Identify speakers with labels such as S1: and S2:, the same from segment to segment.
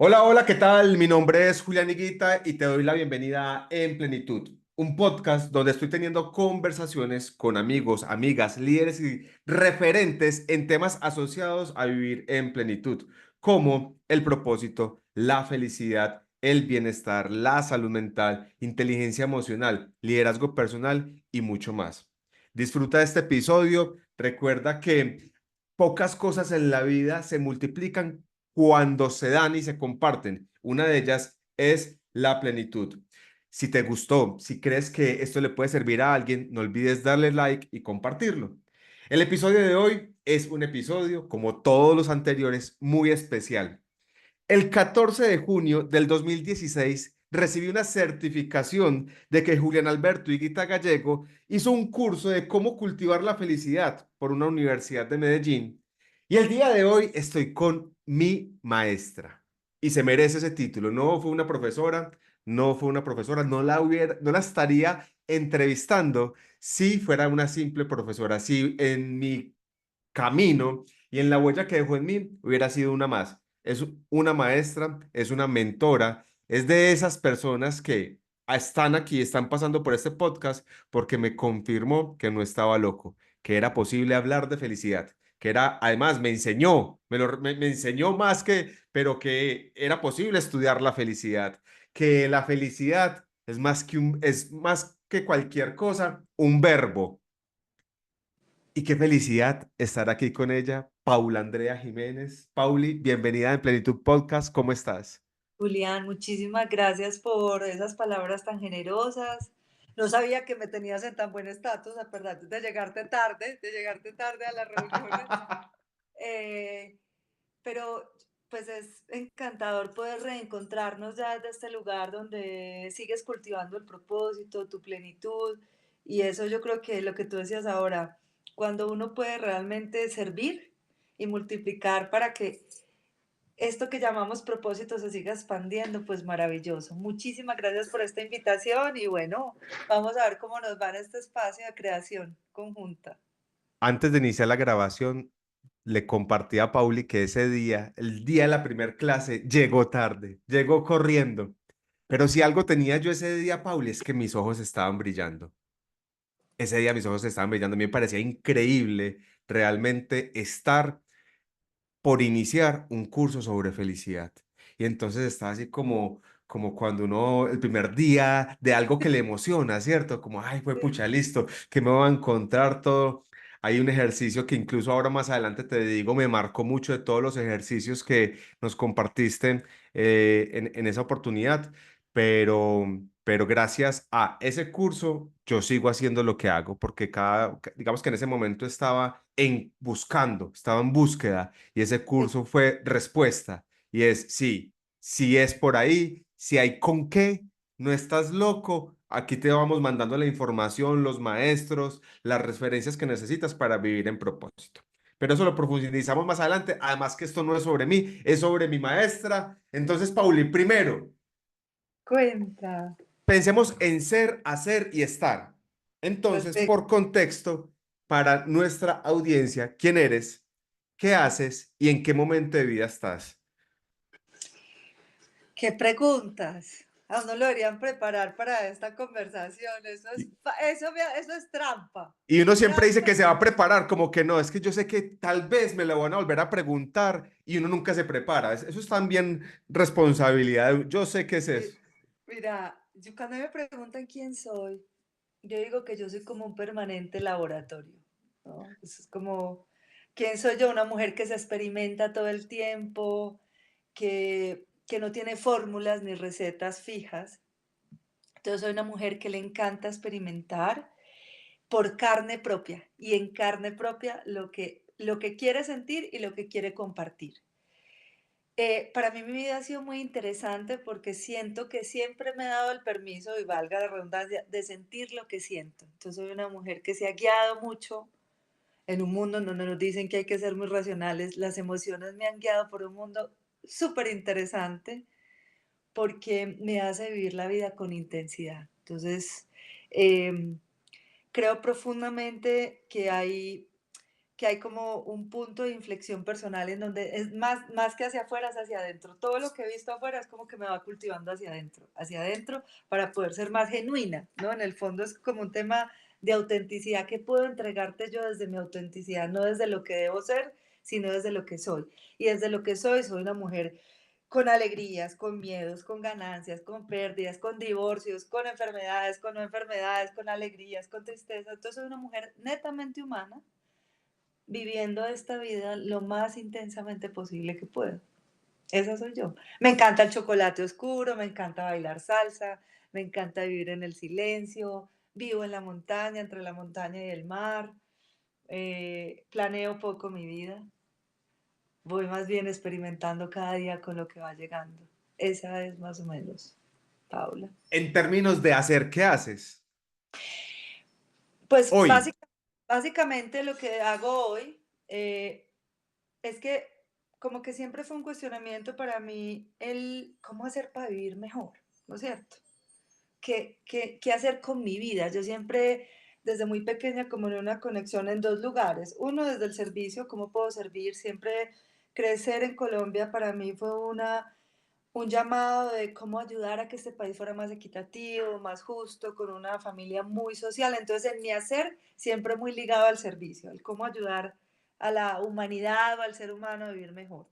S1: Hola, hola, ¿qué tal? Mi nombre es Julián Higuita y te doy la bienvenida a En Plenitud, un podcast donde estoy teniendo conversaciones con amigos, amigas, líderes y referentes en temas asociados a vivir en plenitud, como el propósito, la felicidad, el bienestar, la salud mental, inteligencia emocional, liderazgo personal y mucho más. Disfruta de este episodio. Recuerda que pocas cosas en la vida se multiplican cuando se dan y se comparten. Una de ellas es la plenitud. Si te gustó, si crees que esto le puede servir a alguien, no olvides darle like y compartirlo. El episodio de hoy es un episodio, como todos los anteriores, muy especial. El 14 de junio del 2016 recibí una certificación de que Julián Alberto Higuita Gallego hizo un curso de cómo cultivar la felicidad por una universidad de Medellín. Y el día de hoy estoy con mi maestra y se merece ese título. No fue una profesora, no fue una profesora, no la estaría entrevistando si fuera una simple profesora, si en mi camino y en la huella que dejó en mí hubiera sido una más. Es una maestra, es una mentora, es de esas personas que están aquí, están pasando por este podcast porque me confirmó que no estaba loco, que era posible hablar de felicidad, que era, además me enseñó, me enseñó más que, pero que era posible estudiar la felicidad, que la felicidad es más que cualquier cosa, un verbo. Y qué felicidad estar aquí con ella, Paula Andrea Jiménez. Pauli, bienvenida en Plenitud Podcast, ¿cómo estás?
S2: Julián, muchísimas gracias por esas palabras tan generosas. No sabía que me tenías en tan buen estatus, a pesar de llegarte tarde a las reuniones. Eh, pero pues es encantador poder reencontrarnos ya desde este lugar donde sigues cultivando el propósito, tu plenitud. Y eso yo creo que lo que tú decías ahora, cuando uno puede realmente servir y multiplicar para que esto que llamamos propósito se siga expandiendo, pues maravilloso. Muchísimas gracias por esta invitación y bueno, vamos a ver cómo nos va en este espacio de creación conjunta.
S1: Antes de iniciar la grabación, le compartí a Pauli que ese día, el día de la primera clase, llegó tarde, llegó corriendo. Pero si algo tenía yo ese día, Pauli, es que mis ojos estaban brillando. Ese día mis ojos estaban brillando. A mí me parecía increíble realmente estar por iniciar un curso sobre felicidad. Y entonces estaba así como cuando uno, el primer día de algo que le emociona, ¿cierto? Como, ay, fue pucha, listo, que me va a encontrar todo. Hay un ejercicio que incluso ahora más adelante te digo, me marcó mucho de todos los ejercicios que nos compartiste en esa oportunidad, pero, pero gracias a ese curso yo sigo haciendo lo que hago, porque digamos que en ese momento estaba en búsqueda y ese
S2: Sí.
S1: curso fue respuesta. Y es, sí, si es por ahí, si hay con qué, no estás loco, aquí te vamos mandando la información, los maestros, las referencias que necesitas para vivir en propósito. Pero eso lo profundizamos más adelante. Además que esto no es sobre mí, es sobre mi maestra. Entonces, Pauli, primero,
S2: Cuenta.
S1: pensemos en ser, hacer y estar. Entonces,
S2: Perfecto.
S1: por contexto, para nuestra audiencia, ¿quién eres? ¿Qué haces y en qué momento de vida estás?
S2: ¿Qué preguntas? A uno lo deberían preparar para esta conversación.
S1: Y,
S2: Eso es trampa.
S1: y uno siempre dice que
S2: Trampa.
S1: se va a preparar, como que no, es que yo sé que tal vez me lo van a volver a preguntar y uno nunca se prepara. Eso es también responsabilidad. Yo sé que es
S2: Mi-
S1: eso.
S2: Mira, cuando me preguntan quién soy, yo digo que yo soy como un permanente laboratorio, ¿no? Es como, ¿quién soy yo? Una mujer que se experimenta todo el tiempo, que no tiene fórmulas ni recetas fijas. Entonces soy una mujer que le encanta experimentar por carne propia y en carne propia lo que quiere sentir y lo que quiere compartir. Para mí mi vida ha sido muy interesante porque siento que siempre me he dado el permiso, y valga la redundancia, de sentir lo que siento. Entonces soy una mujer que se ha guiado mucho en un mundo en donde nos dicen que hay que ser muy racionales. Las emociones me han guiado por un mundo súper interesante porque me hace vivir la vida con intensidad. Entonces, em, creo profundamente que hay como un punto de inflexión personal en donde es más que hacia afuera, es hacia adentro. Todo lo que he visto afuera es como que me va cultivando hacia adentro para poder ser más genuina, ¿no? En el fondo es como un tema de autenticidad que puedo entregarte yo desde mi autenticidad, no desde lo que debo ser, sino desde lo que soy. Y desde lo que soy una mujer con alegrías, con miedos, con ganancias, con pérdidas, con divorcios, con enfermedades, con no enfermedades, con alegrías, con tristeza. Entonces soy una mujer netamente humana viviendo esta vida lo más intensamente posible que puedo. Esa soy yo. Me encanta el chocolate oscuro, me encanta bailar salsa, me encanta vivir en el silencio, vivo en la montaña, entre la montaña y el mar, planeo poco mi vida, voy más bien experimentando cada día con lo que va llegando. Esa es más o menos, Paula.
S1: En términos de hacer, ¿qué haces
S2: Pues
S1: hoy?
S2: básicamente lo que hago hoy es que como que siempre fue un cuestionamiento para mí el cómo hacer para vivir mejor, ¿no es cierto? ¿Qué hacer con mi vida? Yo siempre, desde muy pequeña, como en una conexión en dos lugares. Uno, desde el servicio, cómo puedo servir. Siempre crecer en Colombia para mí fue un llamado de cómo ayudar a que este país fuera más equitativo, más justo, con una familia muy social. Entonces, en mi hacer, siempre muy ligado al servicio, al cómo ayudar a la humanidad o al ser humano a vivir mejor.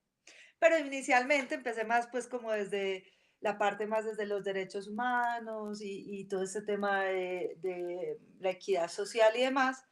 S2: Pero inicialmente empecé más pues como desde la parte más desde los derechos humanos y todo ese tema de la equidad social y demás,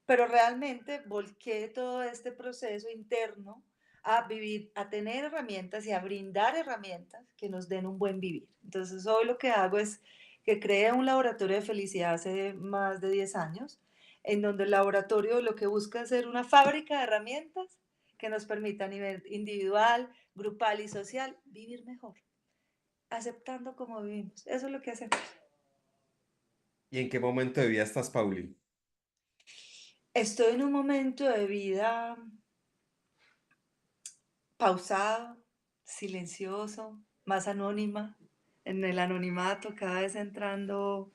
S2: pero realmente volqué todo este proceso interno a vivir, a tener herramientas y a brindar herramientas que nos den un buen vivir. Entonces hoy lo que hago es que creé un laboratorio de felicidad hace más de 10 años, en donde el laboratorio lo que busca es ser una fábrica de herramientas que nos permita a nivel individual, grupal y social vivir mejor, aceptando como vivimos. Eso es lo que hacemos.
S1: ¿Y en qué momento de vida estás, Pauli?
S2: Estoy en un momento de vida pausado, silencioso, más anónima, en el anonimato, cada vez entrando.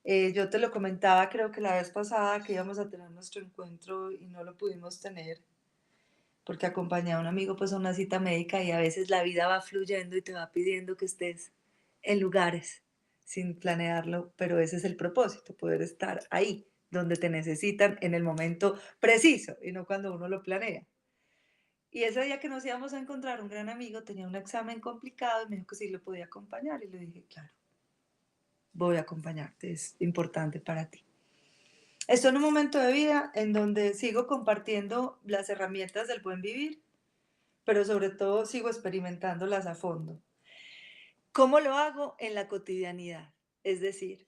S2: Yo te lo comentaba, creo que la vez pasada que íbamos a tener nuestro encuentro y no lo pudimos tener porque acompañé a un amigo pues a una cita médica y a veces la vida va fluyendo y te va pidiendo que estés en lugares sin planearlo, pero ese es el propósito, poder estar ahí donde te necesitan en el momento preciso y no cuando uno lo planea. Y ese día que nos íbamos a encontrar, un gran amigo tenía un examen complicado y me dijo que sí lo podía acompañar. Y le dije, claro, voy a acompañarte, es importante para ti. Estoy en un momento de vida en donde sigo compartiendo las herramientas del buen vivir, pero sobre todo sigo experimentándolas a fondo. ¿Cómo lo hago? En la cotidianidad. Es decir,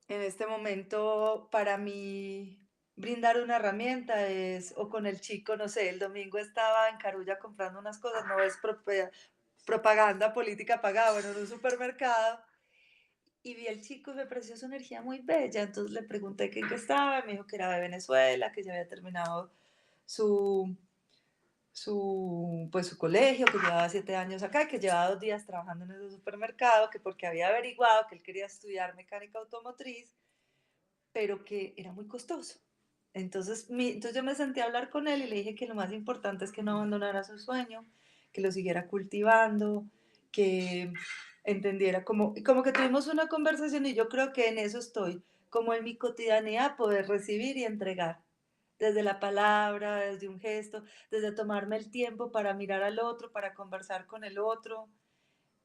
S2: en este momento para mí brindar una herramienta es, o con el chico, no sé, el domingo estaba en Carulla comprando unas cosas, no es propaganda política pagada, bueno, en un supermercado, y vi al chico y me pareció su energía muy bella, entonces le pregunté que en qué estaba, me dijo que era de Venezuela, que ya había terminado su, pues su colegio, que llevaba 7 años acá, que llevaba 2 días trabajando en ese supermercado, que porque había averiguado que él quería estudiar mecánica automotriz, pero que era muy costoso. Entonces yo me senté a hablar con él y le dije que lo más importante es que no abandonara su sueño, que lo siguiera cultivando, que entendiera como que tuvimos una conversación y yo creo que en eso estoy, como en mi cotidianidad, poder recibir y entregar, desde la palabra, desde un gesto, desde tomarme el tiempo para mirar al otro, para conversar con el otro,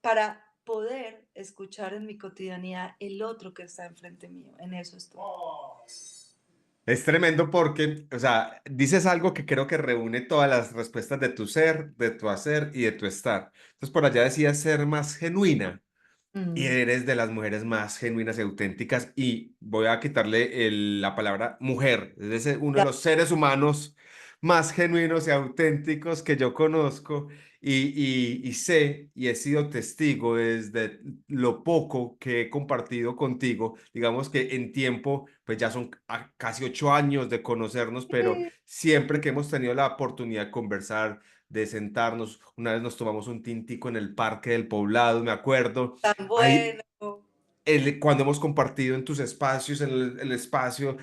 S2: para poder escuchar en mi cotidianidad el otro que está enfrente mío. En eso estoy.
S1: Es tremendo porque, o sea, dices algo que creo que reúne todas las respuestas de tu ser, de tu hacer y de tu estar. Entonces, por allá decías ser más genuina. Y
S2: Mm,
S1: eres de las mujeres más genuinas y auténticas. Y voy a quitarle la palabra mujer. Es uno de
S2: ya,
S1: los seres humanos más genuinos y auténticos que yo conozco. Y sé y he sido testigo desde lo poco que he compartido contigo. Digamos que en tiempo, pues ya son casi 8 años de conocernos, pero siempre que hemos tenido la oportunidad de conversar, de sentarnos. Una vez nos tomamos un tintico en el Parque del Poblado, me acuerdo.
S2: tan
S1: Ahí,
S2: bueno.
S1: cuando hemos compartido en tus espacios, en el espacio,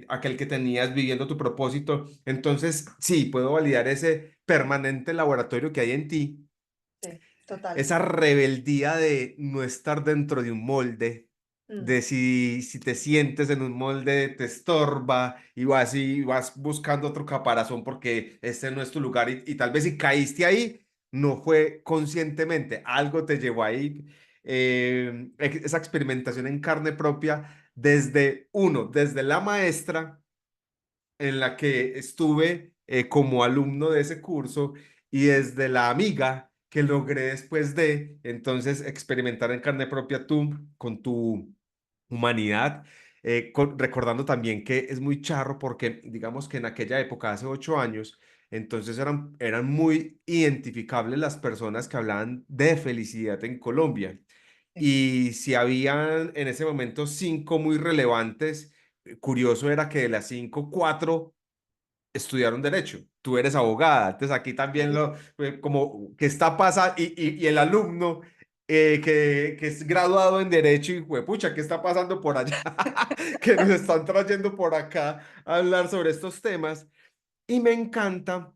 S1: aquel que tenías viviendo tu propósito. Entonces, sí, puedo validar ese permanente laboratorio que hay en ti,
S2: Sí, total.
S1: esa rebeldía de no estar dentro de un molde,
S2: Mm,
S1: de si te sientes en un molde te estorba y vas buscando otro caparazón porque este no es tu lugar y tal vez si caíste ahí, no fue conscientemente, algo te llevó ahí. Esa experimentación en carne propia desde la maestra en la que estuve como alumno de ese curso y desde la amiga que logré después de entonces experimentar en carne propia tú con tu humanidad, recordando también que es muy charro porque digamos que en aquella época, hace 8 años, entonces eran muy identificables las personas que hablaban de felicidad en Colombia.
S2: sí.
S1: Y si habían en ese momento 5 muy relevantes, curioso era que de las 5 4 estudiaron derecho. Tú eres abogada. Entonces aquí también como que está pasando y el alumno que es graduado en derecho y pucha, ¿qué está pasando por allá? Que nos están trayendo por acá a hablar sobre estos temas. Y me encanta,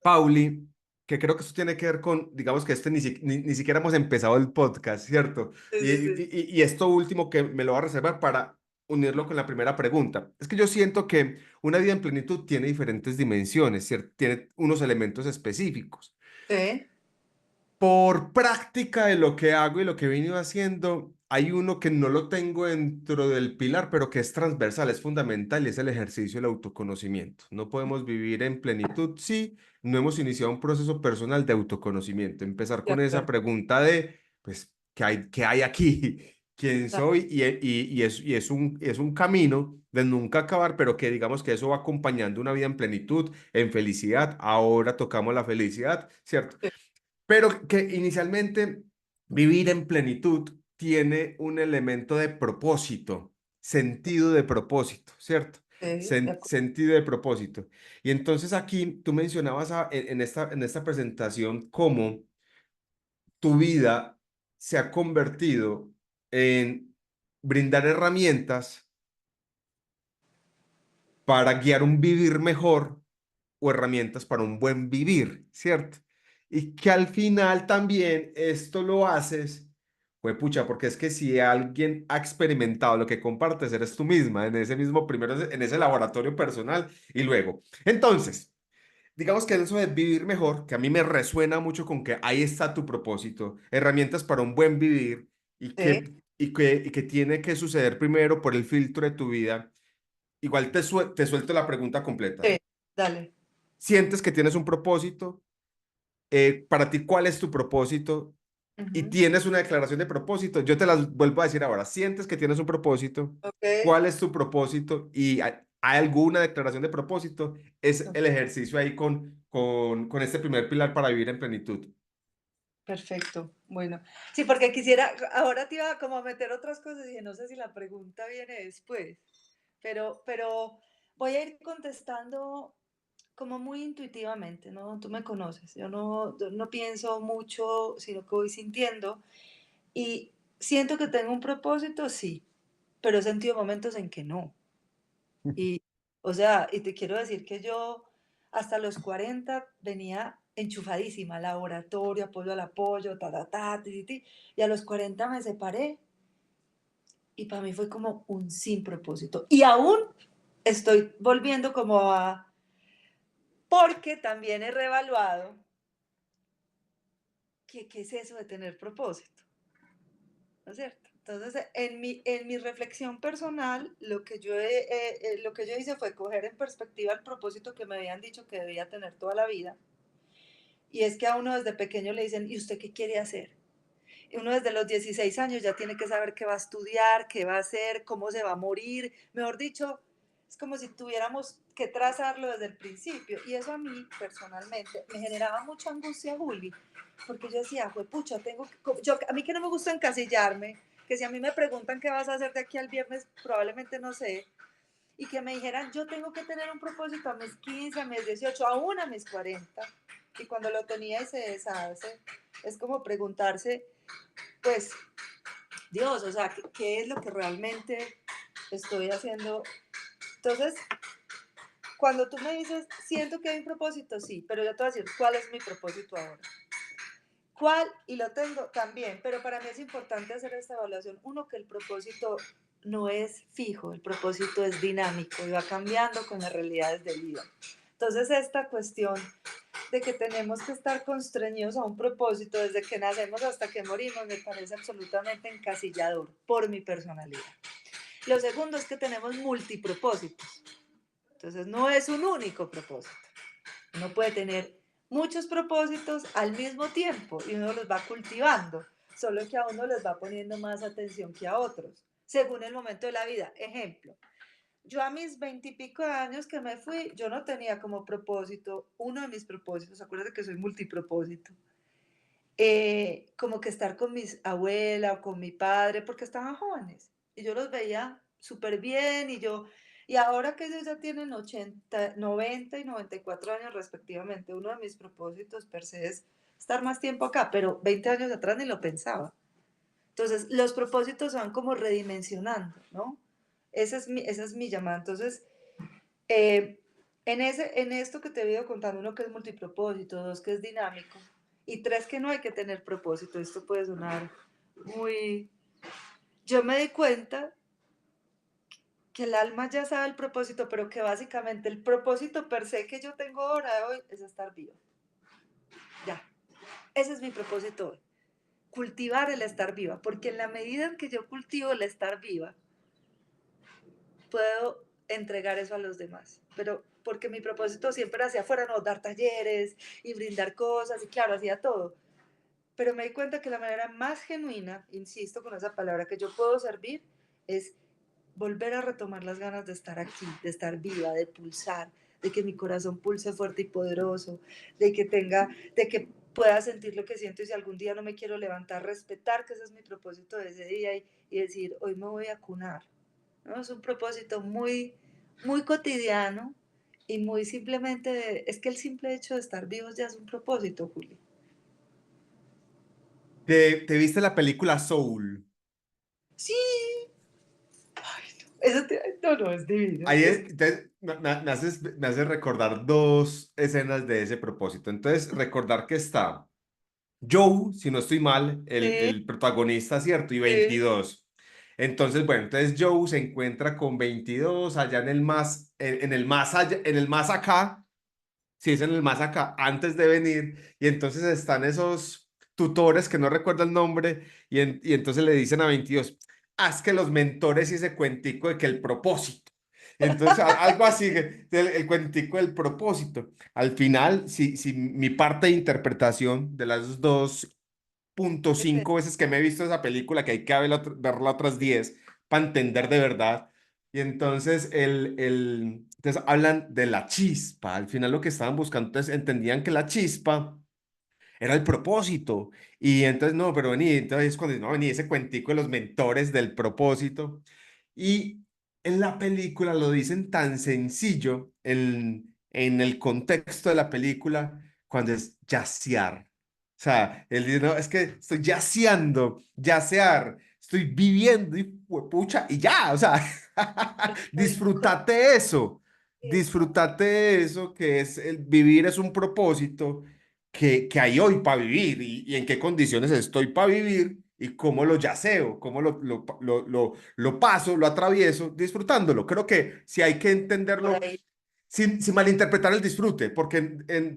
S1: Pauli, que creo que esto tiene que ver con, digamos que ni siquiera hemos empezado el podcast, ¿cierto?
S2: Sí, sí, sí.
S1: Y esto último que me lo voy a reservar para unirlo con la primera pregunta. Es que yo siento que una vida en plenitud tiene diferentes dimensiones, ¿cierto? Tiene unos elementos específicos.
S2: Sí,
S1: Por práctica de lo que hago y lo que he venido haciendo, hay uno que no lo tengo dentro del pilar, pero que es transversal, es fundamental y es el ejercicio del autoconocimiento. No podemos vivir en plenitud si no hemos iniciado un proceso personal de autoconocimiento. Empezar
S2: de
S1: con esa
S2: acuerdo.
S1: pregunta de, pues, qué hay aquí? ¿Quién soy? Y es un camino de nunca acabar, pero que digamos que eso va acompañando una vida en plenitud, en felicidad. Ahora tocamos la felicidad, ¿cierto?
S2: Sí,
S1: Pero que inicialmente vivir en plenitud tiene un elemento de propósito, sentido de propósito, ¿cierto?
S2: sí, de acuerdo.
S1: Sentido de propósito. Y entonces aquí tú mencionabas en esta presentación cómo tu vida se ha convertido en brindar herramientas para guiar un vivir mejor o herramientas para un buen vivir, ¿cierto? Y que al final también esto lo haces, pues pucha, porque es que si alguien ha experimentado lo que compartes, eres tú misma, en ese mismo, primero en ese laboratorio personal y luego. Entonces, digamos que eso de vivir mejor, que a mí me resuena mucho con que ahí está tu propósito, herramientas para un buen vivir
S2: Sí,
S1: y que tiene que suceder primero por el filtro de tu vida. Igual te suelto la pregunta completa.
S2: sí, dale.
S1: Sientes que tienes un propósito, para ti, ¿cuál es tu propósito? Y
S2: Ujú.
S1: tienes una declaración de propósito. Yo te las vuelvo a decir ahora. Sientes que tienes un propósito,
S2: Ok.
S1: ¿cuál es tu propósito? Y hay alguna declaración de propósito. Es el ejercicio ahí con este primer pilar para vivir en plenitud.
S2: Perfecto. Bueno, sí, porque quisiera, ahora te iba como a meter otras cosas y dije, no sé si la pregunta viene después, pero voy a ir contestando como muy intuitivamente, ¿no? Tú me conoces, yo no pienso mucho, sino que voy sintiendo y siento que tengo un propósito, sí, pero he sentido momentos en que no. Y, o sea, y te quiero decir que yo hasta los 40 venía enchufadísima, laboratorio, apoyo al apoyo, ta, ta, ta, ti, ti, ti, y a los 40 me separé y para mí fue como un sin propósito. Y aún estoy volviendo como a, porque también he reevaluado qué es eso de tener propósito, ¿no es cierto? Entonces, en mi reflexión personal, lo que yo hice fue coger en perspectiva el propósito que me habían dicho que debía tener toda la vida. Y es que a uno desde pequeño le dicen, ¿y usted qué quiere hacer? Y uno desde los 16 años ya tiene que saber qué va a estudiar, qué va a hacer, cómo se va a morir. Mejor dicho, es como si tuviéramos que trazarlo desde el principio. Y eso a mí, personalmente, me generaba mucha angustia, Juli, porque yo decía, pucha, a mí que no me gusta encasillarme, que si a mí me preguntan qué vas a hacer de aquí al viernes, probablemente no sé, y que me dijeran, yo tengo que tener un propósito a mis 15, a mis 18, aún a mis 40, y cuando lo tenía y se deshace, es como preguntarse, pues, Dios, o sea, ¿qué es lo que realmente estoy haciendo? Entonces, cuando tú me dices, siento que hay un propósito, sí, pero yo te voy a decir, ¿cuál es mi propósito ahora? ¿Cuál? Y lo tengo también, pero para mí es importante hacer esta evaluación. Uno, que el propósito no es fijo, el propósito es dinámico y va cambiando con las realidades de vida. Entonces, esta cuestión de que tenemos que estar constreñidos a un propósito desde que nacemos hasta que morimos me parece absolutamente encasillador por mi personalidad. Lo segundo es que tenemos multipropósitos. Entonces, no es un único propósito. Uno puede tener muchos propósitos al mismo tiempo y uno los va cultivando, solo que a uno les va poniendo más atención que a otros, según el momento de la vida. Ejemplo, yo a mis 20 y pico de años que me fui, yo no tenía como propósito, uno de mis propósitos, acuérdate que soy multipropósito, como que estar con mis abuela o con mi padre, porque estaban jóvenes y yo los veía súper bien y ahora que ellos ya tienen 80, 90 y 94 años respectivamente, uno de mis propósitos per se es estar más tiempo acá, pero 20 años atrás ni lo pensaba. Entonces, los propósitos van como redimensionando, ¿no? Esa es mi llamada. Entonces, eh, en esto que te he ido contando, uno que es multipropósito, dos que es dinámico, y tres que no hay que tener propósito. Esto puede sonar muy... Yo me di cuenta que el alma ya sabe el propósito, pero que básicamente el propósito per se que yo tengo ahora de hoy es estar vivo. Ya, ese es mi propósito hoy. Cultivar el estar viva, porque en la medida en que yo cultivo el estar viva, puedo entregar eso a los demás. Pero porque mi propósito siempre hacia afuera, no, dar talleres y brindar cosas, y claro, hacía todo. Pero me di cuenta que la manera más genuina, insisto con esa palabra, que yo puedo servir es volver a retomar las ganas de estar aquí, de estar viva, de pulsar, de que mi corazón pulse fuerte y poderoso, de que pueda sentir lo que siento y si algún día no me quiero levantar, respetar que ese es mi propósito de ese día y decir, hoy me voy a cunar. ¿No? Es un propósito muy, muy cotidiano y muy simplemente, es que el simple hecho de estar vivos ya es un propósito, Juli.
S1: ¿Te viste la película Soul?
S2: Sí, eso no, no, es divino.
S1: Ahí entonces, me haces recordar dos escenas de ese propósito. Entonces, recordar que está Joe, si no estoy mal,
S2: Sí,
S1: el protagonista, ¿cierto? Y
S2: sí,
S1: 22. Entonces, bueno, entonces Joe se encuentra con 22 allá en el más allá, en el más acá, sí es en el más acá, antes de venir, y entonces están esos tutores que no recuerdo el nombre, y entonces le dicen a 22, haz que los mentores y ese cuentico de que el propósito. Entonces, algo así, el cuentico del propósito. Al final, si mi parte de interpretación de las dos punto
S2: ese,
S1: cinco veces que me he visto esa película, que hay que verla otras 10 para entender de verdad. Y entonces, entonces hablan de la chispa. Al final lo que estaban buscando, entonces entendían que la chispa era el propósito. Y entonces, no, pero vení, entonces cuando no, vení ese cuentico de los mentores del propósito. Y en la película lo dicen tan sencillo en el contexto de la película cuando es yacear. O sea, él dice, no, es que estoy yaceando, yacear, estoy viviendo y pucha, y ya, o sea,
S2: estoy con esa.
S1: disfrútate eso, que es el vivir es un propósito que hay hoy para vivir y en qué condiciones estoy para vivir y cómo lo yaceo, cómo lo paso, lo atravieso, disfrutándolo. Creo que sí hay que
S2: Por
S1: entenderlo
S2: ahí.
S1: sin malinterpretar el disfrute, porque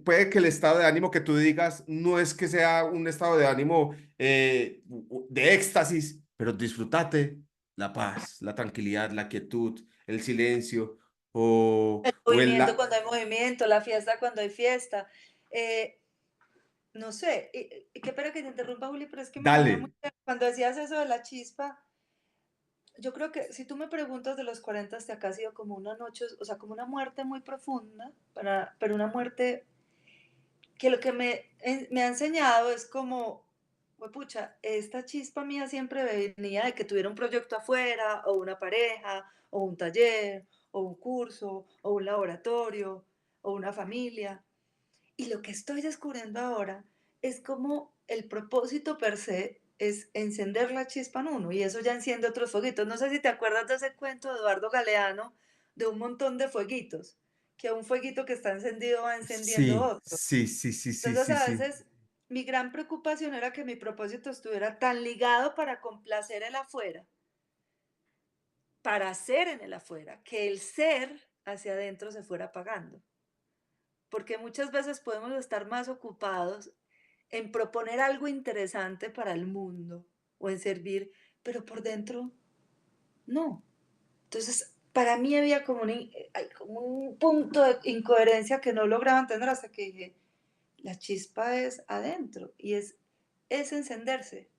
S1: puede que el estado de ánimo que tú digas no es que sea un estado de ánimo de éxtasis, pero disfrútate la paz, la tranquilidad, la quietud, el silencio
S2: El
S1: o el...
S2: movimiento cuando hay movimiento, la fiesta cuando hay fiesta. Eh, no sé, y qué pena que te interrumpa, Juli, pero es que me venía muy...
S1: Dale.
S2: Cuando decías eso de la chispa, yo creo que si tú me preguntas de los 40 hasta acá ha sido como una noche, o sea, como una muerte muy profunda, pero una muerte que lo que me ha enseñado es como, pucha, esta chispa mía siempre venía de que tuviera un proyecto afuera, o una pareja, o un taller, o un curso, o un laboratorio, o una familia. Y lo que estoy descubriendo ahora es como el propósito per se. es encender la chispa en uno y eso ya enciende otros fueguitos. No sé si te acuerdas de ese cuento de Eduardo Galeano de un montón de fueguitos, que un fueguito que está encendido va encendiendo
S1: Sí,
S2: otro.
S1: sí, sí, sí, sí,
S2: Entonces,
S1: sí,
S2: a
S1: sí.
S2: veces mi gran preocupación era que mi propósito estuviera tan ligado para complacer el afuera, para ser en el afuera, que el ser hacia adentro se fuera apagando. Porque muchas veces podemos estar más ocupados en proponer algo interesante para el mundo o en servir, pero por dentro no. Entonces, para mí había como hay como un punto de incoherencia que no lograba entender hasta que dije, la chispa es adentro y es encenderse.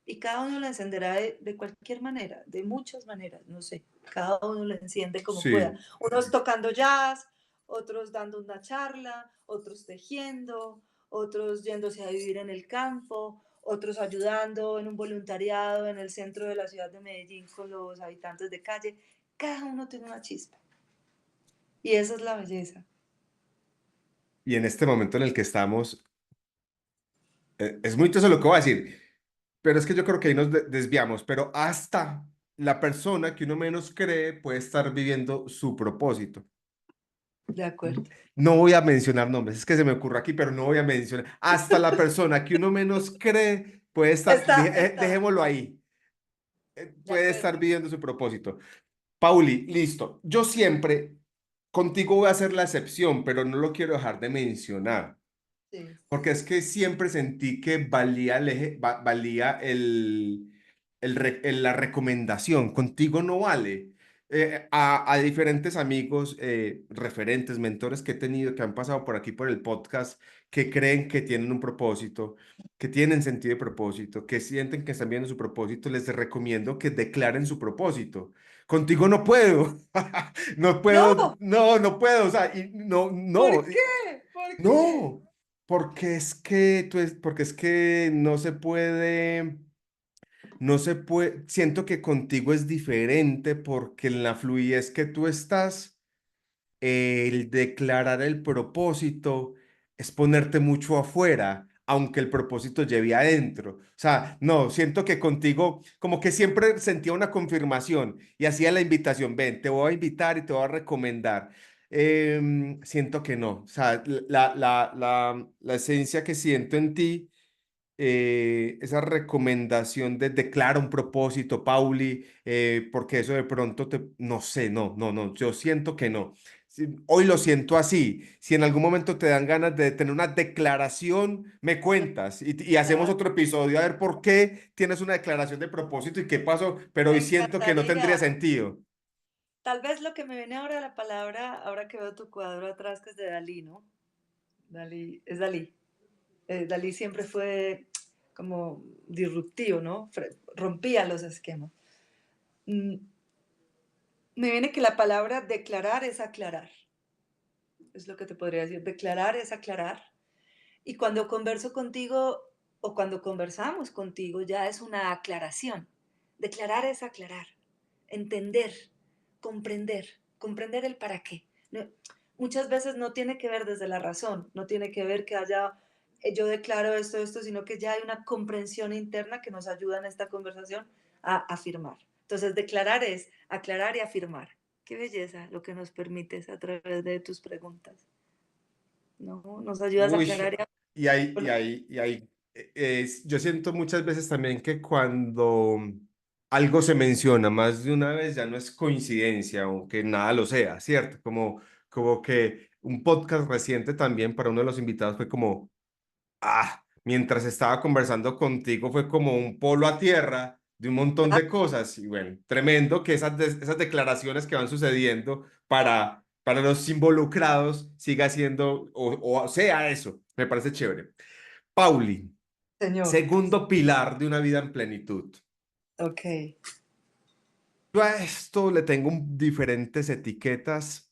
S2: Y cada uno la encenderá de cualquier manera, de muchas maneras, no sé. Cada uno la enciende como pueda.
S1: Sí.
S2: Unos tocando jazz, otros dando una charla, otros tejiendo, otros yéndose a vivir en el campo, otros ayudando en un voluntariado en el centro de la ciudad de Medellín con los habitantes de calle. Cada uno tiene una chispa. Y esa es la belleza.
S1: Y en este momento en el que estamos, es muy eso lo que voy a decir, pero es que yo creo que ahí nos desviamos, pero hasta la persona que uno menos cree puede estar viviendo su propósito.
S2: De acuerdo.
S1: No voy a mencionar nombres, es que se me ocurre aquí, pero no voy a mencionar. Hasta la persona que uno menos cree puede estar,
S2: Está,
S1: dejémoslo ahí,
S2: de
S1: puede estar
S2: acuerdo.
S1: viviendo su propósito. Pauli, listo. Yo siempre, contigo voy a hacer la excepción, pero no lo quiero dejar de mencionar.
S2: Sí.
S1: Porque es que siempre sentí que valía valía la recomendación. Contigo no vale. A diferentes amigos, referentes, mentores que he tenido que han pasado por aquí por el podcast, que creen que tienen un propósito, que tienen sentido de propósito, que sienten que están viendo su propósito, les recomiendo que declaren su propósito. Contigo no puedo. No puedo,
S2: No,
S1: no, no puedo. O sea, y no, no.
S2: ¿por qué? ¿Por qué?
S1: No, porque es que no se puede, siento que contigo es diferente porque en la fluidez que tú estás, el declarar el propósito es ponerte mucho afuera, aunque el propósito lleve adentro. O sea, no, siento que contigo como que siempre sentía una confirmación y hacía la invitación, ven, te voy a invitar y te voy a recomendar. Siento que no, o sea, la esencia que siento en ti, esa recomendación de declara un propósito, Pauli, porque eso de pronto no sé, no, no, no, yo siento que no. Hoy lo siento así. Si en algún momento te dan ganas de tener una declaración, me cuentas y hacemos
S2: Claro,
S1: otro episodio a ver por qué tienes una declaración de propósito y qué pasó, pero
S2: me
S1: hoy siento que no tendría
S2: encantaría.
S1: sentido.
S2: Tal vez lo que me viene ahora a la palabra, ahora que veo tu cuadro atrás, que es de Dalí, ¿no? Dalí, es Dalí. Dalí siempre fue como disruptivo, ¿no? Rompía los esquemas. Mm, Me viene que la palabra declarar es aclarar. Es lo que te podría decir. Declarar es aclarar. Y cuando converso contigo o cuando conversamos contigo ya es una aclaración. Declarar es aclarar, entender, comprender, comprender el para qué. Muchas veces no tiene que ver desde la razón, no tiene que ver que haya, yo declaro esto, esto, sino que ya hay una comprensión interna que nos ayuda en esta conversación a afirmar. Entonces, declarar es aclarar y afirmar. Qué belleza lo que nos permites a través de tus preguntas. ¿No? Nos ayudas a
S1: Uy,
S2: aclarar y a
S1: yo siento muchas veces también que cuando algo se menciona más de una vez ya no es coincidencia, aunque nada lo sea, ¿cierto? Como que un podcast reciente también para uno de los invitados fue como, mientras estaba conversando contigo fue como un polo a tierra de un montón de cosas. Y bueno, tremendo que esas declaraciones que van sucediendo para los involucrados siga siendo o sea eso. Me parece chévere. Pauli,
S2: Señor.
S1: segundo pilar de una vida en plenitud.
S2: Ok,
S1: Yo a esto le tengo diferentes etiquetas,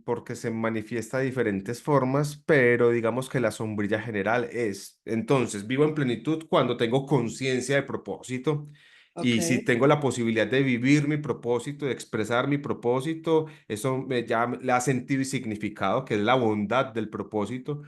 S1: porque se manifiesta de diferentes formas, pero digamos que la sombrilla general es, entonces, vivo en plenitud cuando tengo conciencia de propósito
S2: ok,
S1: y si tengo la posibilidad de vivir mi propósito, de expresar mi propósito, eso ya le ha sentido y significado, que es la bondad del propósito.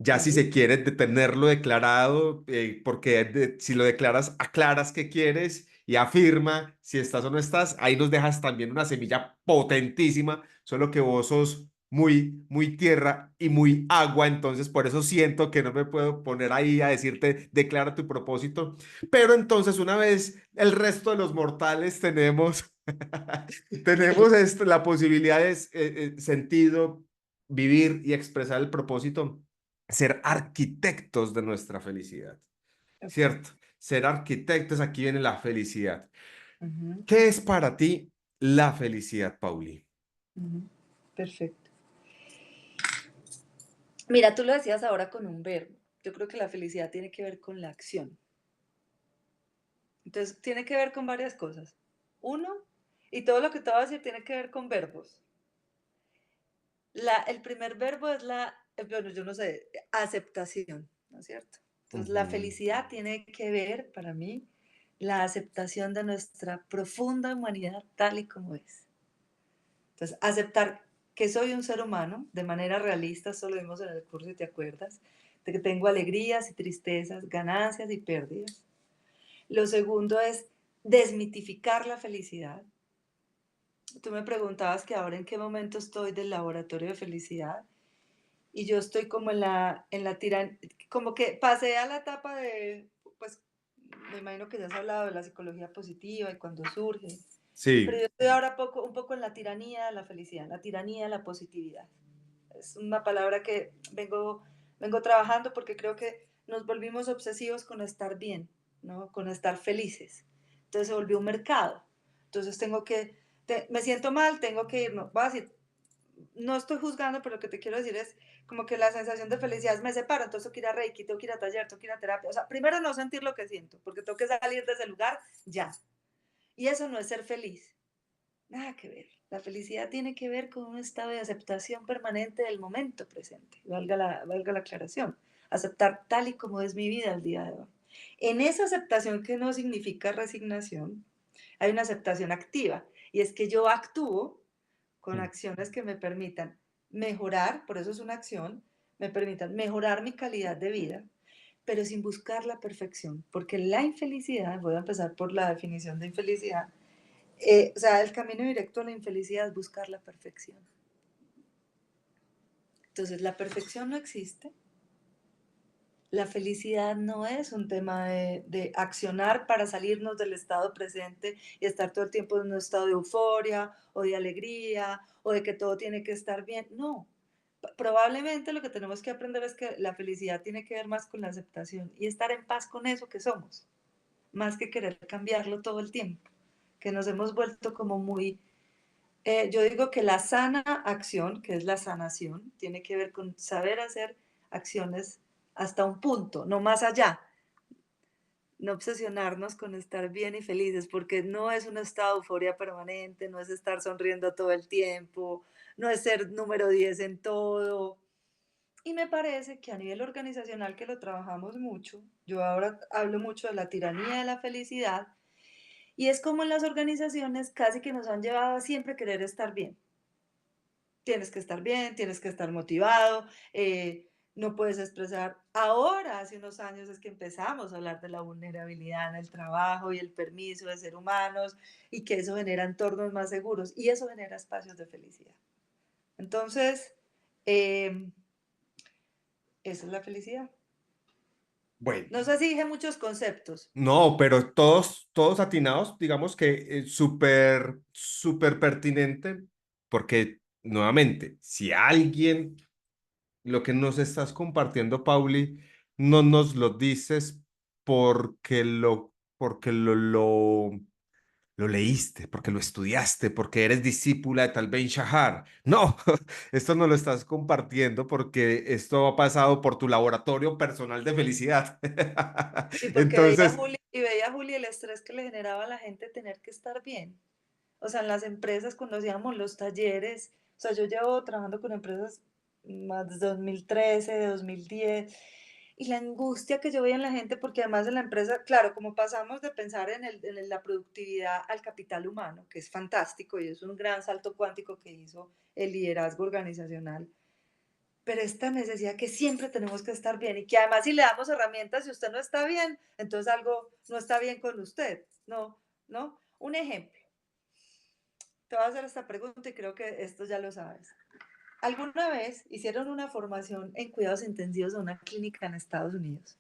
S1: Ya si se quiere tenerlo declarado, porque si lo declaras, aclaras qué quieres y afirma si estás o no estás, ahí nos dejas también una semilla potentísima, solo que vos sos muy, muy tierra y muy agua, entonces por eso siento que no me puedo poner ahí a decirte, declara tu propósito, pero entonces una vez el resto de los mortales tenemos, tenemos la posibilidad de sentido, vivir y expresar el propósito, ser arquitectos de nuestra felicidad,
S2: Ok.
S1: ¿cierto? Ser arquitectos, aquí viene la felicidad.
S2: Ujú,
S1: ¿Qué es para ti la felicidad, Pauli?
S2: ujú. Perfecto. Mira, tú lo decías ahora con un verbo. Yo creo que la felicidad tiene que ver con la acción. Entonces, tiene que ver con varias cosas. Uno, y todo lo que te voy a decir tiene que ver con verbos. El primer verbo es bueno, yo no sé, aceptación, ¿no es cierto? Entonces, la
S1: Ujú.
S2: felicidad tiene que ver, para mí, la aceptación de nuestra profunda humanidad tal y como es. Entonces, aceptar que soy un ser humano de manera realista, eso lo vimos en el curso, si te acuerdas, de que tengo alegrías y tristezas, ganancias y pérdidas. Lo segundo es desmitificar la felicidad. Tú me preguntabas que ahora en qué momento estoy del laboratorio de felicidad y yo estoy como en la como que pasé a la etapa de, pues, me imagino que ya has hablado de la psicología positiva y cuando surge, pero
S1: Sí,
S2: yo estoy ahora un poco en la tiranía de la felicidad, la tiranía de la positividad. Es una palabra que vengo trabajando porque creo que nos volvimos obsesivos con estar bien, ¿no? Con estar felices. Entonces se volvió un mercado. Entonces me siento mal, tengo que ir, no, voy a decir, no estoy juzgando, pero lo que te quiero decir es como que la sensación de felicidad es me separo, entonces tengo que ir a Reiki, tengo que ir a taller, tengo que ir a terapia. O sea, primero no sentir lo que siento, porque tengo que salir de ese lugar ya. Y eso no es ser feliz. Nada que ver. La felicidad tiene que ver con un estado de aceptación permanente del momento presente, valga la aclaración. Aceptar tal y como es mi vida el día de hoy. En esa aceptación que no significa resignación, hay una aceptación activa y es que yo actúo con acciones que me permitan mejorar, por eso es una acción, me permitan mejorar mi calidad de vida, pero sin buscar la perfección, porque la infelicidad, voy a empezar por la definición de infelicidad, o sea, el camino directo a la infelicidad es buscar la perfección. Entonces, la perfección no existe. La felicidad no es un tema de accionar para salirnos del estado presente y estar todo el tiempo en un estado de euforia o de alegría o de que todo tiene que estar bien. No. Probablemente lo que tenemos que aprender es que la felicidad tiene que ver más con la aceptación y estar en paz con eso que somos, más que querer cambiarlo todo el tiempo, que nos hemos vuelto como muy. Yo digo que la sana acción, que es la sanación, tiene que ver con saber hacer acciones hasta un punto, no más allá. No obsesionarnos con estar bien y felices, porque no es un estado de euforia permanente, no es estar sonriendo todo el tiempo, no es ser número 10 en todo. Y me parece que a nivel organizacional, que lo trabajamos mucho, yo ahora hablo mucho de la tiranía de la felicidad, y es como en las organizaciones casi que nos han llevado a siempre querer estar bien. Tienes que estar bien, tienes que estar motivado, no puedes expresar. Ahora, hace unos años es que empezamos a hablar de la vulnerabilidad en el trabajo y el permiso de ser humanos y que eso genera entornos más seguros y eso genera espacios de felicidad. Entonces, eh, esa es la felicidad.
S1: bueno,
S2: No sé si dije muchos conceptos.
S1: no, pero todos atinados, digamos que súper, súper pertinente, porque nuevamente, si alguien lo que nos estás compartiendo, Pauli, no nos lo dices porque lo leíste, porque lo estudiaste, porque eres discípula de Tal Ben Shahar. No, esto no lo estás compartiendo porque esto ha pasado por tu laboratorio personal de felicidad.
S2: Sí, porque
S1: Entonces,
S2: veía a Juli el estrés que le generaba a la gente tener que estar bien. O sea, en las empresas, cuando hacíamos los talleres, o sea, yo llevo trabajando con empresas más desde 2013, de 2010, y la angustia que yo veía en la gente, porque además en la empresa, claro, como pasamos de pensar la productividad al capital humano, que es fantástico y es un gran salto cuántico que hizo el liderazgo organizacional, pero esta necesidad que siempre tenemos que estar bien y que además si le damos herramientas y usted no está bien, entonces algo no está bien con usted. No, ¿no? Un ejemplo. Te voy a hacer esta pregunta y creo que esto ya lo sabes. ¿Alguna vez hicieron una formación en cuidados intensivos en una clínica en Estados Unidos,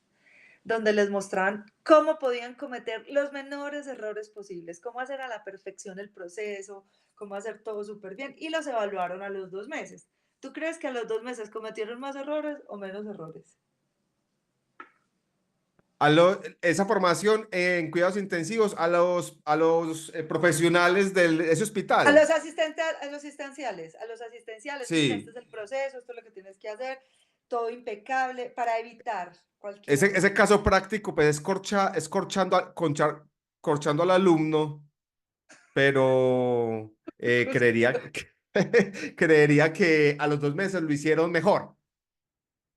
S2: donde les mostraban cómo podían cometer los menores errores posibles, cómo hacer a la perfección el proceso, cómo hacer todo súper bien, y los evaluaron a los 2 meses? ¿Tú crees que a los 2 meses cometieron más errores o menos errores?
S1: Esa formación en cuidados intensivos a los profesionales de ese
S2: A
S1: hospital.
S2: los asistentes, a los asistenciales, mira, este
S1: Sí,
S2: es el proceso, esto es lo que tienes que hacer, todo impecable para evitar cualquier
S1: ese
S2: error.
S1: caso práctico pues es corchando al alumno, pero creería que a los 2 meses lo hicieron mejor.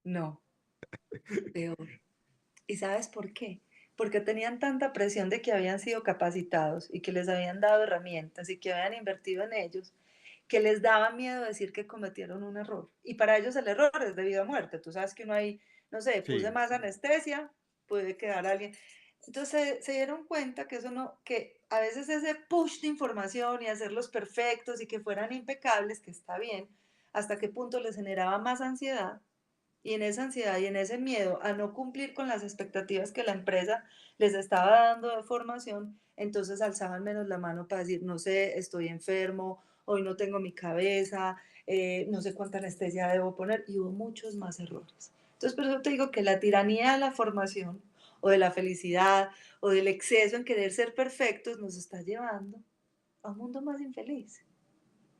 S2: No, peor. ¿Y sabes por qué? Porque tenían tanta presión de que habían sido capacitados y que les habían dado herramientas y que habían invertido en ellos, que les daba miedo decir que cometieron un error. Y para ellos el error es debido a muerte. Tú sabes que uno ahí, no sé, puse
S1: Sí.
S2: más anestesia, puede quedar alguien. Entonces se dieron cuenta que eso no, que a veces ese push de información y hacerlos perfectos y que fueran impecables, que está bien, hasta qué punto les generaba más ansiedad, y en esa ansiedad y en ese miedo a no cumplir con las expectativas que la empresa les estaba dando de formación, entonces alzaban menos la mano para decir, no sé, estoy enfermo, hoy no tengo mi cabeza, no sé cuánta anestesia debo poner, y hubo muchos más errores. Entonces, por eso te digo que la tiranía de la formación o de la felicidad o del exceso en querer ser perfectos nos está llevando a un mundo más infeliz.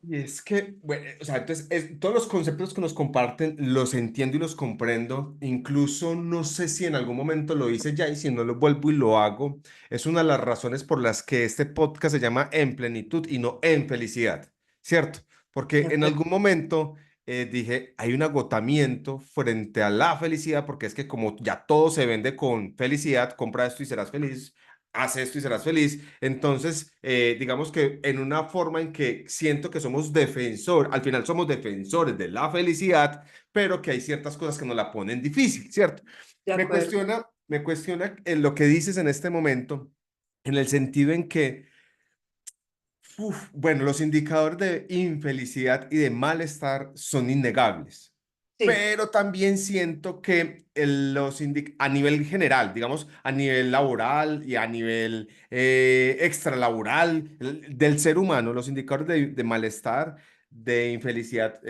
S1: Y es que, bueno, o sea, entonces, todos los conceptos que nos comparten los entiendo y los comprendo. Incluso no sé si en algún momento lo hice ya y si no lo vuelvo y lo hago. Es una de las razones por las que este podcast se llama En Plenitud y no En Felicidad, ¿cierto?
S2: De
S1: Porque en
S2: acuerdo.
S1: algún momento dije, hay un agotamiento frente a la felicidad, porque es que como ya todo se vende con felicidad, compra esto y serás feliz. Haz esto y serás feliz. Entonces, digamos que en una forma en que siento que somos al final somos defensores de la felicidad, pero que hay ciertas cosas que nos la ponen difícil, ¿cierto?
S2: De acuerdo.
S1: Me cuestiona en lo que dices en este momento, en el sentido en que, bueno, los indicadores de infelicidad y de malestar son innegables,
S2: Sí,
S1: pero también siento que a nivel general, digamos, a nivel laboral y a nivel extralaboral del ser humano, los indicadores de malestar, de infelicidad,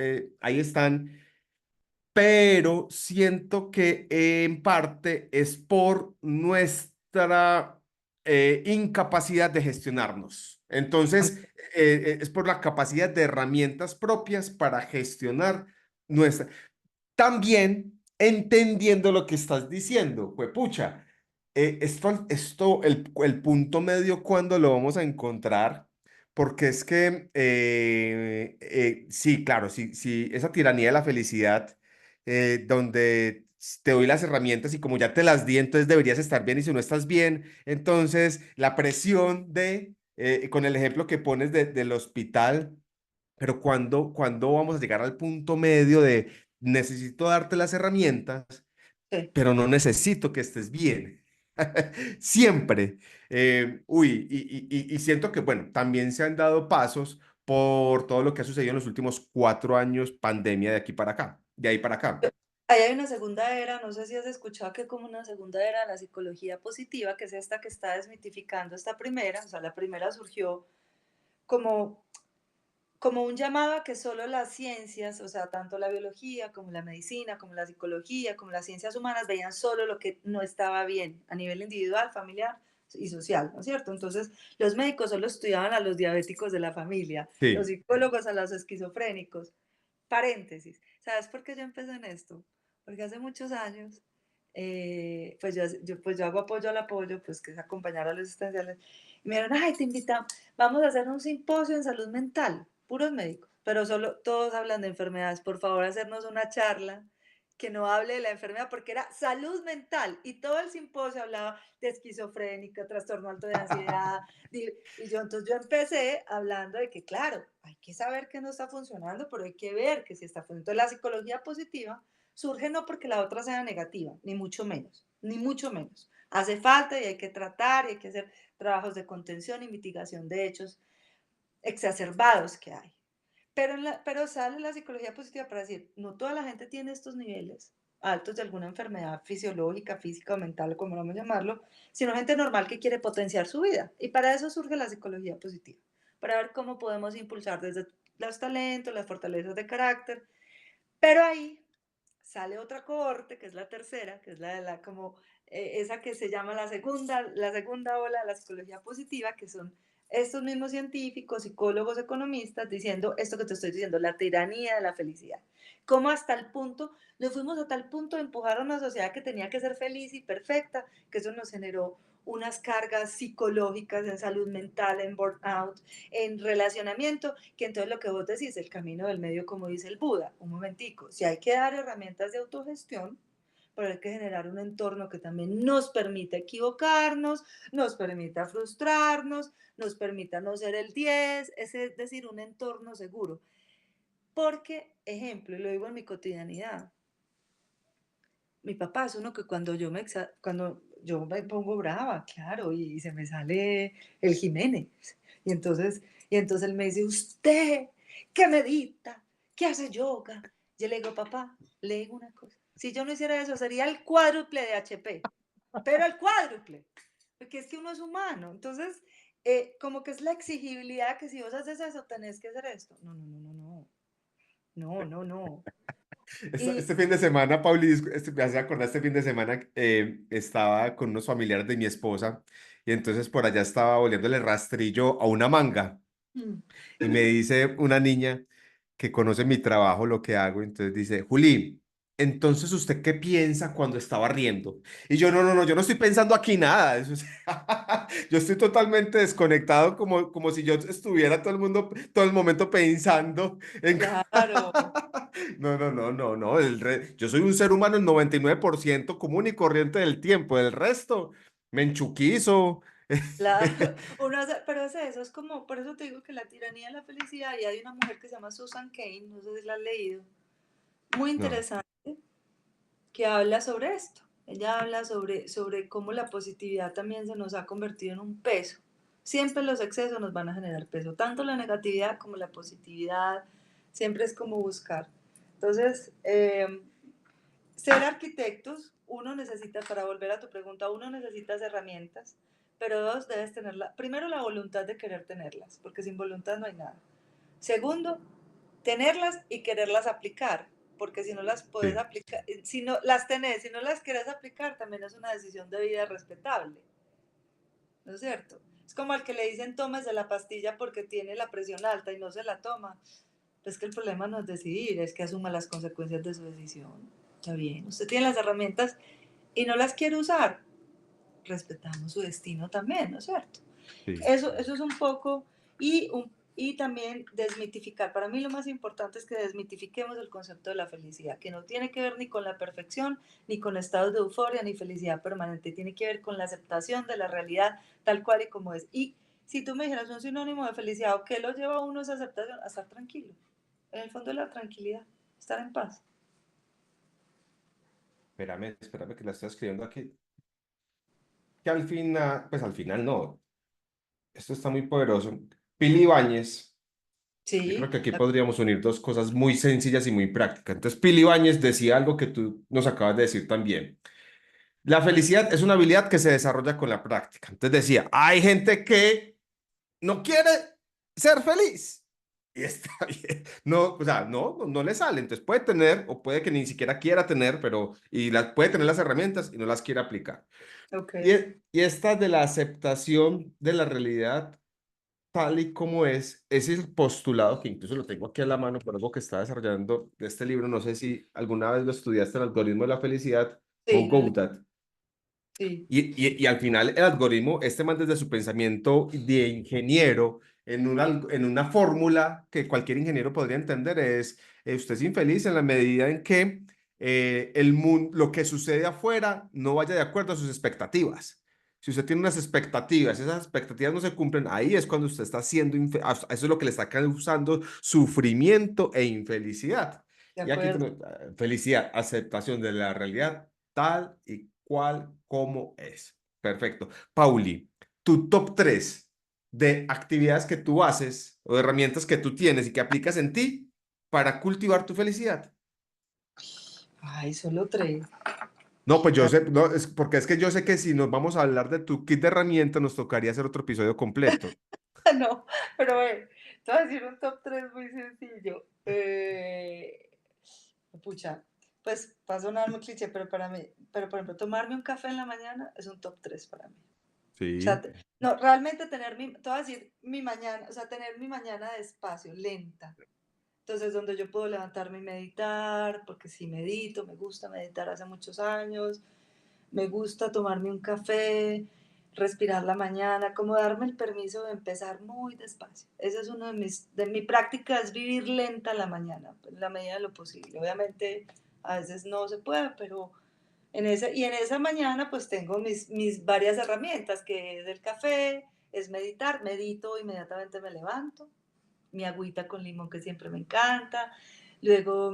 S1: ahí están, pero siento que en parte es por nuestra incapacidad de gestionarnos. Entonces, es por la capacidad de herramientas propias para gestionar nuestra. También entendiendo lo que estás diciendo, pues pucha, el punto medio, ¿cuándo lo vamos a encontrar? Porque es que, sí, claro, sí, sí, esa tiranía de la felicidad, donde te doy las herramientas y como ya te las di, entonces deberías estar bien y si no estás bien, entonces la presión con el ejemplo que pones del hospital, pero ¿cuándo vamos a llegar al punto medio de necesito darte las herramientas,
S2: sí.
S1: pero no necesito que estés bien? Siempre. Y siento que, bueno, también se han dado pasos por todo lo que ha sucedido en los últimos 4 años, pandemia de aquí para acá, de ahí para acá.
S2: Ahí hay una segunda era, no sé si has escuchado que como una segunda era la psicología positiva, que es esta que está desmitificando esta primera, o sea, la primera surgió como, como un llamado a que solo las ciencias, o sea, tanto la biología como la medicina, como la psicología, como las ciencias humanas, veían solo lo que no estaba bien a nivel individual, familiar y social, ¿no es cierto? Entonces, los médicos solo estudiaban a los diabéticos de la familia, los
S1: Sí,
S2: psicólogos a los esquizofrénicos. Paréntesis, ¿sabes por qué yo empecé en esto? Porque hace muchos años, pues yo hago apoyo al apoyo, pues que es acompañar a los esenciales. Y me dijeron, ay, te invitamos, vamos a hacer un simposio en salud mental, puros médicos, pero solo todos hablan de enfermedades. Por favor, hacernos una charla que no hable de la enfermedad porque era salud mental y todo el simposio hablaba de esquizofrénica, trastorno alto de ansiedad. Entonces yo empecé hablando de que, claro, hay que saber que no está funcionando, pero hay que ver que sí está funcionando. Entonces la psicología positiva surge no porque la otra sea negativa, ni mucho menos, ni mucho menos. Hace falta y hay que tratar y hay que hacer trabajos de contención y mitigación de hechos exacerbados que hay. Pero sale la psicología positiva para decir, no toda la gente tiene estos niveles altos de alguna enfermedad fisiológica, física o mental, como vamos a llamarlo, sino gente normal que quiere potenciar su vida. Y para eso surge la psicología positiva, para ver cómo podemos impulsar desde los talentos, las fortalezas de carácter. Pero ahí sale otra cohorte, que es la tercera, que es la de la como esa que se llama la segunda ola de la psicología positiva, que son estos mismos científicos, psicólogos, economistas, diciendo esto que te estoy diciendo, la tiranía de la felicidad. Cómo hasta el punto, nos fuimos a tal punto de empujar a una sociedad que tenía que ser feliz y perfecta, que eso nos generó unas cargas psicológicas en salud mental, en burnout, en relacionamiento, que entonces lo que vos decís, el camino del medio, como dice el Buda, un momentico, si hay que dar herramientas de autogestión, pero hay que generar un entorno que también nos permita equivocarnos, nos permita frustrarnos, nos permita no ser el 10, es decir, un entorno seguro. Porque, ejemplo, y lo digo en mi cotidianidad, mi papá es uno que cuando yo me pongo brava, claro, y se me sale el Jiménez. Y entonces, y entonces él me dice, usted, que medita, que hace yoga. Yo le digo, papá, le digo una cosa. Si yo no hiciera eso, sería el cuádruple de HP, pero el cuádruple, porque es que uno es humano. Entonces, como que es la exigibilidad que si vos haces eso, tenés que hacer esto. No, no, no, no, no, no, no, no.
S1: Este
S2: Y,
S1: fin de semana, Pauli, me hace acordar, este fin de semana estaba con unos familiares de mi esposa y entonces por allá estaba oliéndole rastrillo a una manga
S2: mm,
S1: y me dice una niña que conoce mi trabajo, lo que hago, entonces dice, Juli, entonces ¿usted qué piensa cuando estaba riendo? Y yo, no, no, no, yo no estoy pensando aquí nada, yo estoy totalmente desconectado como si yo estuviera todo el momento pensando en...
S2: claro.
S1: No, no, no, no, no. Yo soy un ser humano el 99% común y corriente del tiempo. El resto me enchuquizo.
S2: Claro, pero es eso, es como, por eso te digo que la tiranía de la felicidad, y hay una mujer que se llama Susan Cain, no sé si la has leído, muy
S1: No,
S2: interesante, que habla sobre esto. Ella habla sobre cómo la positividad también se nos ha convertido en un peso. Siempre los excesos nos van a generar peso, tanto la negatividad como la positividad, siempre es como buscar. Entonces, ser arquitectos, uno necesita, para volver a tu pregunta, uno necesita herramientas, pero dos, debes tenerla, primero la voluntad de querer tenerlas, porque sin voluntad no hay nada. Segundo, tenerlas y quererlas aplicar, porque si no las puedes
S1: sí,
S2: aplicar, si no las tenés, si no las querés aplicar, también es una decisión de vida respetable, ¿no es cierto? Es como al que le dicen tómese la pastilla porque tiene la presión alta y no se la toma. Pues que el problema no es decidir, es que asuma las consecuencias de su decisión. Está bien, usted tiene las herramientas y no las quiere usar, respetamos su destino también, ¿no es cierto?
S1: sí.
S2: Eso es un poco, y también desmitificar. Para mí lo más importante es que desmitifiquemos el concepto de la felicidad, que no tiene que ver ni con la perfección, ni con estados de euforia, ni felicidad permanente, tiene que ver con la aceptación de la realidad tal cual y como es. Y si tú me dijeras un sinónimo de felicidad, ¿o qué lo lleva a uno a esa aceptación? A estar tranquilo. En el fondo de la tranquilidad, estar en paz.
S1: Espérame, espérame que la estoy escribiendo aquí. Que al final, pues al final no. Esto está muy poderoso. Pili Ibáñez, yo creo
S2: Sí,
S1: que aquí podríamos unir dos cosas muy sencillas y muy prácticas. Entonces, Pili Ibáñez decía algo que tú nos acabas de decir también. La felicidad es una habilidad que se desarrolla con la práctica. Entonces decía, hay gente que no quiere ser feliz. Y está bien. No, o sea, no le sale. Entonces puede tener, o puede que ni siquiera quiera tener, pero, puede tener las herramientas y no las quiere aplicar.
S2: ok.
S1: Y esta de la aceptación de la realidad tal y como es el postulado que incluso lo tengo aquí a la mano por algo que está desarrollando de este libro. No sé si alguna vez lo estudiaste, el algoritmo de la felicidad, Mo
S2: Sí,
S1: Goudat.
S2: sí,
S1: Y al final el algoritmo, este man desde su pensamiento de ingeniero, en una fórmula que cualquier ingeniero podría entender, es usted es infeliz en la medida en que el mundo, lo que sucede afuera no vaya de acuerdo a sus expectativas. Si usted tiene unas expectativas, esas expectativas no se cumplen, ahí es cuando usted está siendo, eso es lo que le está causando sufrimiento e infelicidad.
S2: De
S1: Y aquí,
S2: acuerdo.
S1: felicidad, aceptación de la realidad tal y cual como es. Perfecto. Pauli, tu top 3 de actividades que tú haces o de herramientas que tú tienes y que aplicas en ti para cultivar tu felicidad.
S2: Ay, solo tres.
S1: No, pues yo sé, no, es porque es que yo sé que si nos vamos a hablar de tu kit de herramientas, nos tocaría hacer otro episodio completo.
S2: No, pero te voy a decir un top 3 muy sencillo. Pucha, pues va a sonar muy cliché, pero para mí, pero por ejemplo, tomarme un café en la mañana es un top 3 para mí. O sea,
S1: Sí.
S2: no, realmente te voy a decir mi mañana, o sea, tener mi mañana despacio, lenta. Entonces, donde yo puedo levantarme y meditar, porque sí medito, me gusta meditar hace muchos años, me gusta tomarme un café, respirar la mañana, como darme el permiso de empezar muy despacio. Esa es una de mi práctica, es vivir lenta la mañana, en la medida de lo posible. Obviamente, a veces no se puede, pero en esa mañana pues tengo mis varias herramientas, que es el café, es meditar, medito, inmediatamente me levanto, mi agüita con limón que siempre me encanta, luego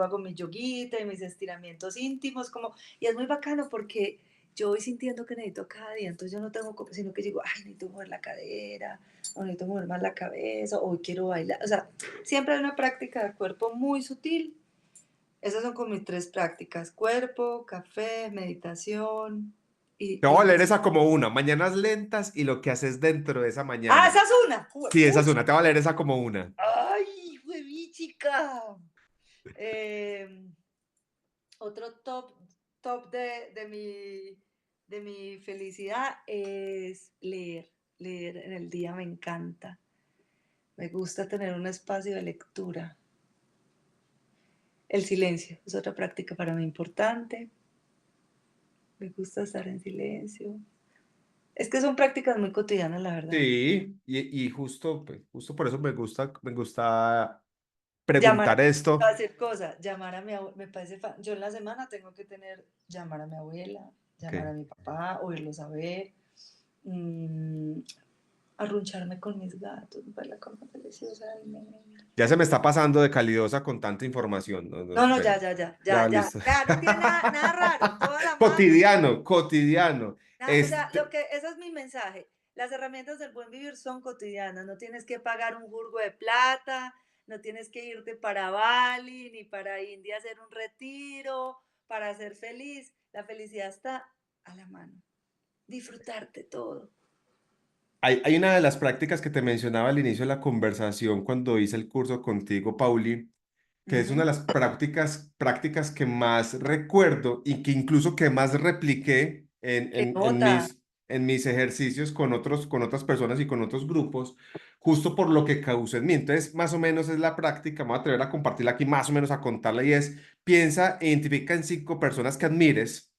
S2: hago mi yoguita y mis estiramientos íntimos, como, y es muy bacano porque yo voy sintiendo que necesito cada día, entonces yo no tengo, sino que digo, ay, necesito mover la cadera, o necesito mover más la cabeza, o hoy quiero bailar, o sea, siempre hay una práctica del cuerpo muy sutil. Esas son como mis tres prácticas, cuerpo, café, meditación
S1: Te
S2: y
S1: voy a leer
S2: ejercicio.
S1: esa como una, mañanas lentas y lo que haces dentro de esa
S2: Ah,
S1: mañana.
S2: esa es una.
S1: Sí, esa es
S2: Pucha.
S1: una, te voy a leer esa como una.
S2: Ay, hueví, chica. Eh, otro top de mi felicidad es leer. Leer en el día me encanta. Me gusta tener un espacio de lectura. El silencio es otra práctica para mí importante. Me gusta estar en silencio. Es que son prácticas muy cotidianas, la verdad.
S1: Sí, y justo, pues, justo por eso me gusta
S2: Llamar,
S1: preguntar esto.
S2: hacer cosas, llamar a mi abuela, me parece, yo en la semana tengo que tener, llamar a mi abuela, llamar a
S1: Ok.
S2: mi papá, oírlos a ver, mm, arruncharme con mis gatos, ver la cosa deliciosa del mundo.
S1: Ya se me está pasando de calidosa con tanta información. No, no,
S2: No, no,
S1: espera. Ya,
S2: ya,
S1: listo.
S2: ya, no tiene nada, nada raro, toda la mano,
S1: Cotidiano, cotidiano.
S2: o sea,
S1: Este,
S2: ese es mi mensaje. Las herramientas del buen vivir son cotidianas, no tienes que pagar un jurgo de plata, no tienes que irte para Bali ni para India a hacer un retiro para ser feliz. La felicidad está a la mano. Disfrutarte todo.
S1: hay una de las prácticas que te mencionaba al inicio de la conversación cuando hice el curso contigo, Pauli, que es una
S2: Ujú.
S1: de las prácticas que más recuerdo y que incluso que más repliqué
S2: Se nota.
S1: en mis ejercicios con otras personas y con otros grupos, justo por lo que causó en mí. Entonces, más o menos es la práctica, me voy a atrever a compartirla aquí, más o menos a contarla, y es, piensa e identifica en 5 personas que admires,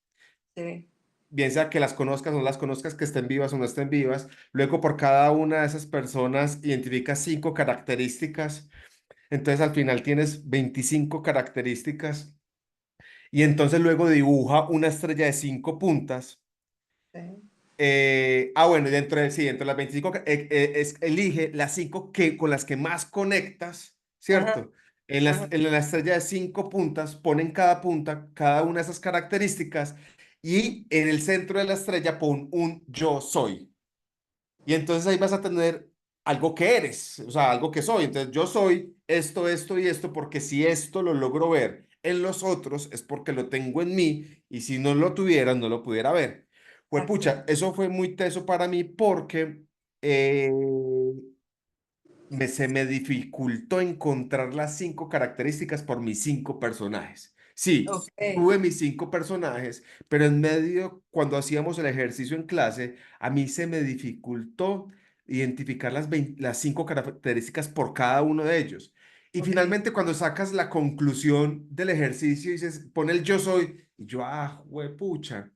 S2: Sí.
S1: bien sea que las conozcas o no las conozcas, que estén vivas o no estén vivas. Luego, por cada una de esas personas, identifica 5 características. Entonces al final tienes 25 características y entonces luego dibuja una estrella de 5 puntas.
S2: Sí.
S1: Bueno, y sí, dentro de las 25 elige las 5 con las que más conectas,
S2: Ajá,
S1: ¿cierto?
S2: ajá.
S1: En la estrella de 5 puntas, pon en cada punta cada una de esas características y en el centro de la estrella pon un yo soy. Y entonces ahí vas a tener algo que eres, o sea, algo que soy. Entonces yo soy esto, esto y esto, porque si esto lo logro ver en los otros es porque lo tengo en mí y si no lo tuviera no lo pudiera ver. Pues
S2: De acuerdo.
S1: pucha, eso fue muy teso para mí porque eh, se me dificultó encontrar las 5 características por mis 5 personajes. Sí,
S2: Ok,
S1: tuve mis 5 personajes, pero en medio, cuando hacíamos el ejercicio en clase, a mí se me dificultó identificar las 5 características por cada uno de ellos. Y
S2: ok.
S1: finalmente, cuando sacas la conclusión del ejercicio, dices, pon el yo soy, y yo, pucha,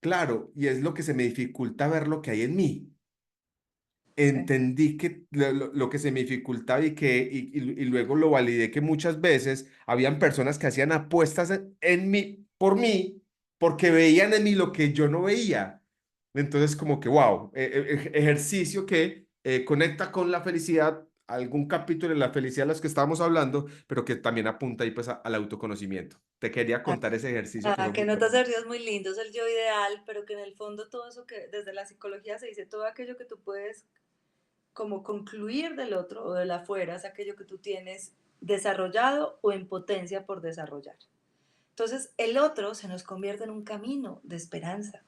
S1: claro, y es lo que se me dificulta ver lo que hay en mí.
S2: Sí.
S1: entendí que lo que se me dificultaba y luego lo validé que muchas veces habían personas que hacían apuestas en mí, por mí, porque veían en mí lo que yo no veía. Entonces, como que, wow, ejercicio que conecta con la felicidad, algún capítulo de la felicidad de los que estábamos hablando, pero que también apunta ahí pues al autoconocimiento. Te quería
S2: Ah,
S1: contar ese ejercicio que fue
S2: que
S1: muy
S2: notas
S1: bueno.
S2: ejercicios muy lindos, el yo ideal, pero que en el fondo todo eso que desde la psicología se dice, todo aquello que tú puedes como concluir del otro o del afuera es aquello que tú tienes desarrollado o en potencia por desarrollar. Entonces, el otro se nos convierte en un camino de esperanza,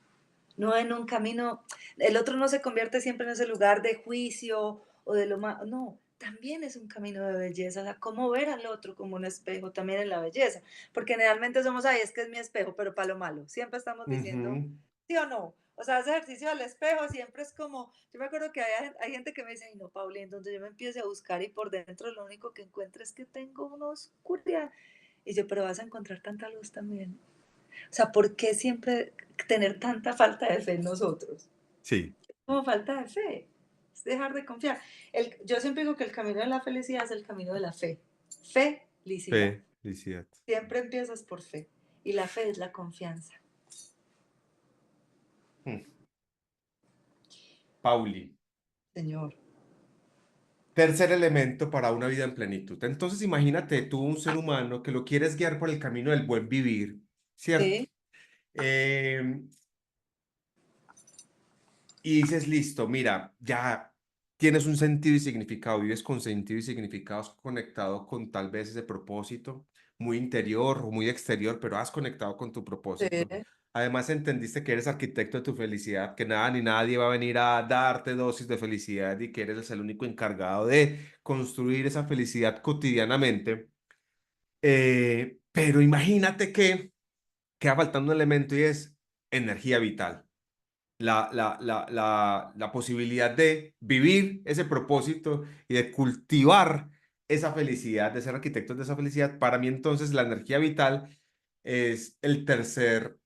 S2: no en un camino, el otro no se convierte siempre en ese lugar de juicio o de lo más, no, también es un camino de belleza, o sea, cómo ver al otro como un espejo también en la belleza, porque generalmente somos, ay, es que es mi espejo, pero para lo malo, siempre estamos diciendo,
S1: Ujú.
S2: sí o no, o sea, ese ejercicio del espejo siempre es como, yo me acuerdo que hay gente que me dice, ay, no, Pauli, entonces yo me empiezo a buscar y por dentro lo único que encuentro es que tengo una oscuridad, y yo, pero vas a encontrar tanta luz también. O sea, ¿por qué siempre tener tanta falta de fe en nosotros?
S1: Sí,
S2: Como falta de fe, es dejar de confiar. Yo siempre digo que el camino de la felicidad es el camino de la fe. Felicidad.
S1: felicidad.
S2: Siempre empiezas por fe. Y la fe es la confianza.
S1: Mm. Pauli.
S2: Señor.
S1: Tercer elemento para una vida en plenitud. Entonces, imagínate tú un ser humano que lo quieres guiar por el camino del buen vivir, ¿cierto?
S2: Sí.
S1: Eh, y dices, listo, mira, ya tienes un sentido y significado, vives con sentido y significado, has conectado con tal vez ese propósito muy interior o muy exterior, pero has conectado con tu propósito.
S2: Sí.
S1: Además, entendiste que eres arquitecto de tu felicidad, que nada ni nadie va a venir a darte dosis de felicidad y que eres el único encargado de construir esa felicidad cotidianamente. Pero imagínate que queda faltando un elemento y es energía vital, la posibilidad de vivir ese propósito y de cultivar esa felicidad, de ser arquitectos de esa felicidad. Para mí entonces la energía vital es el tercer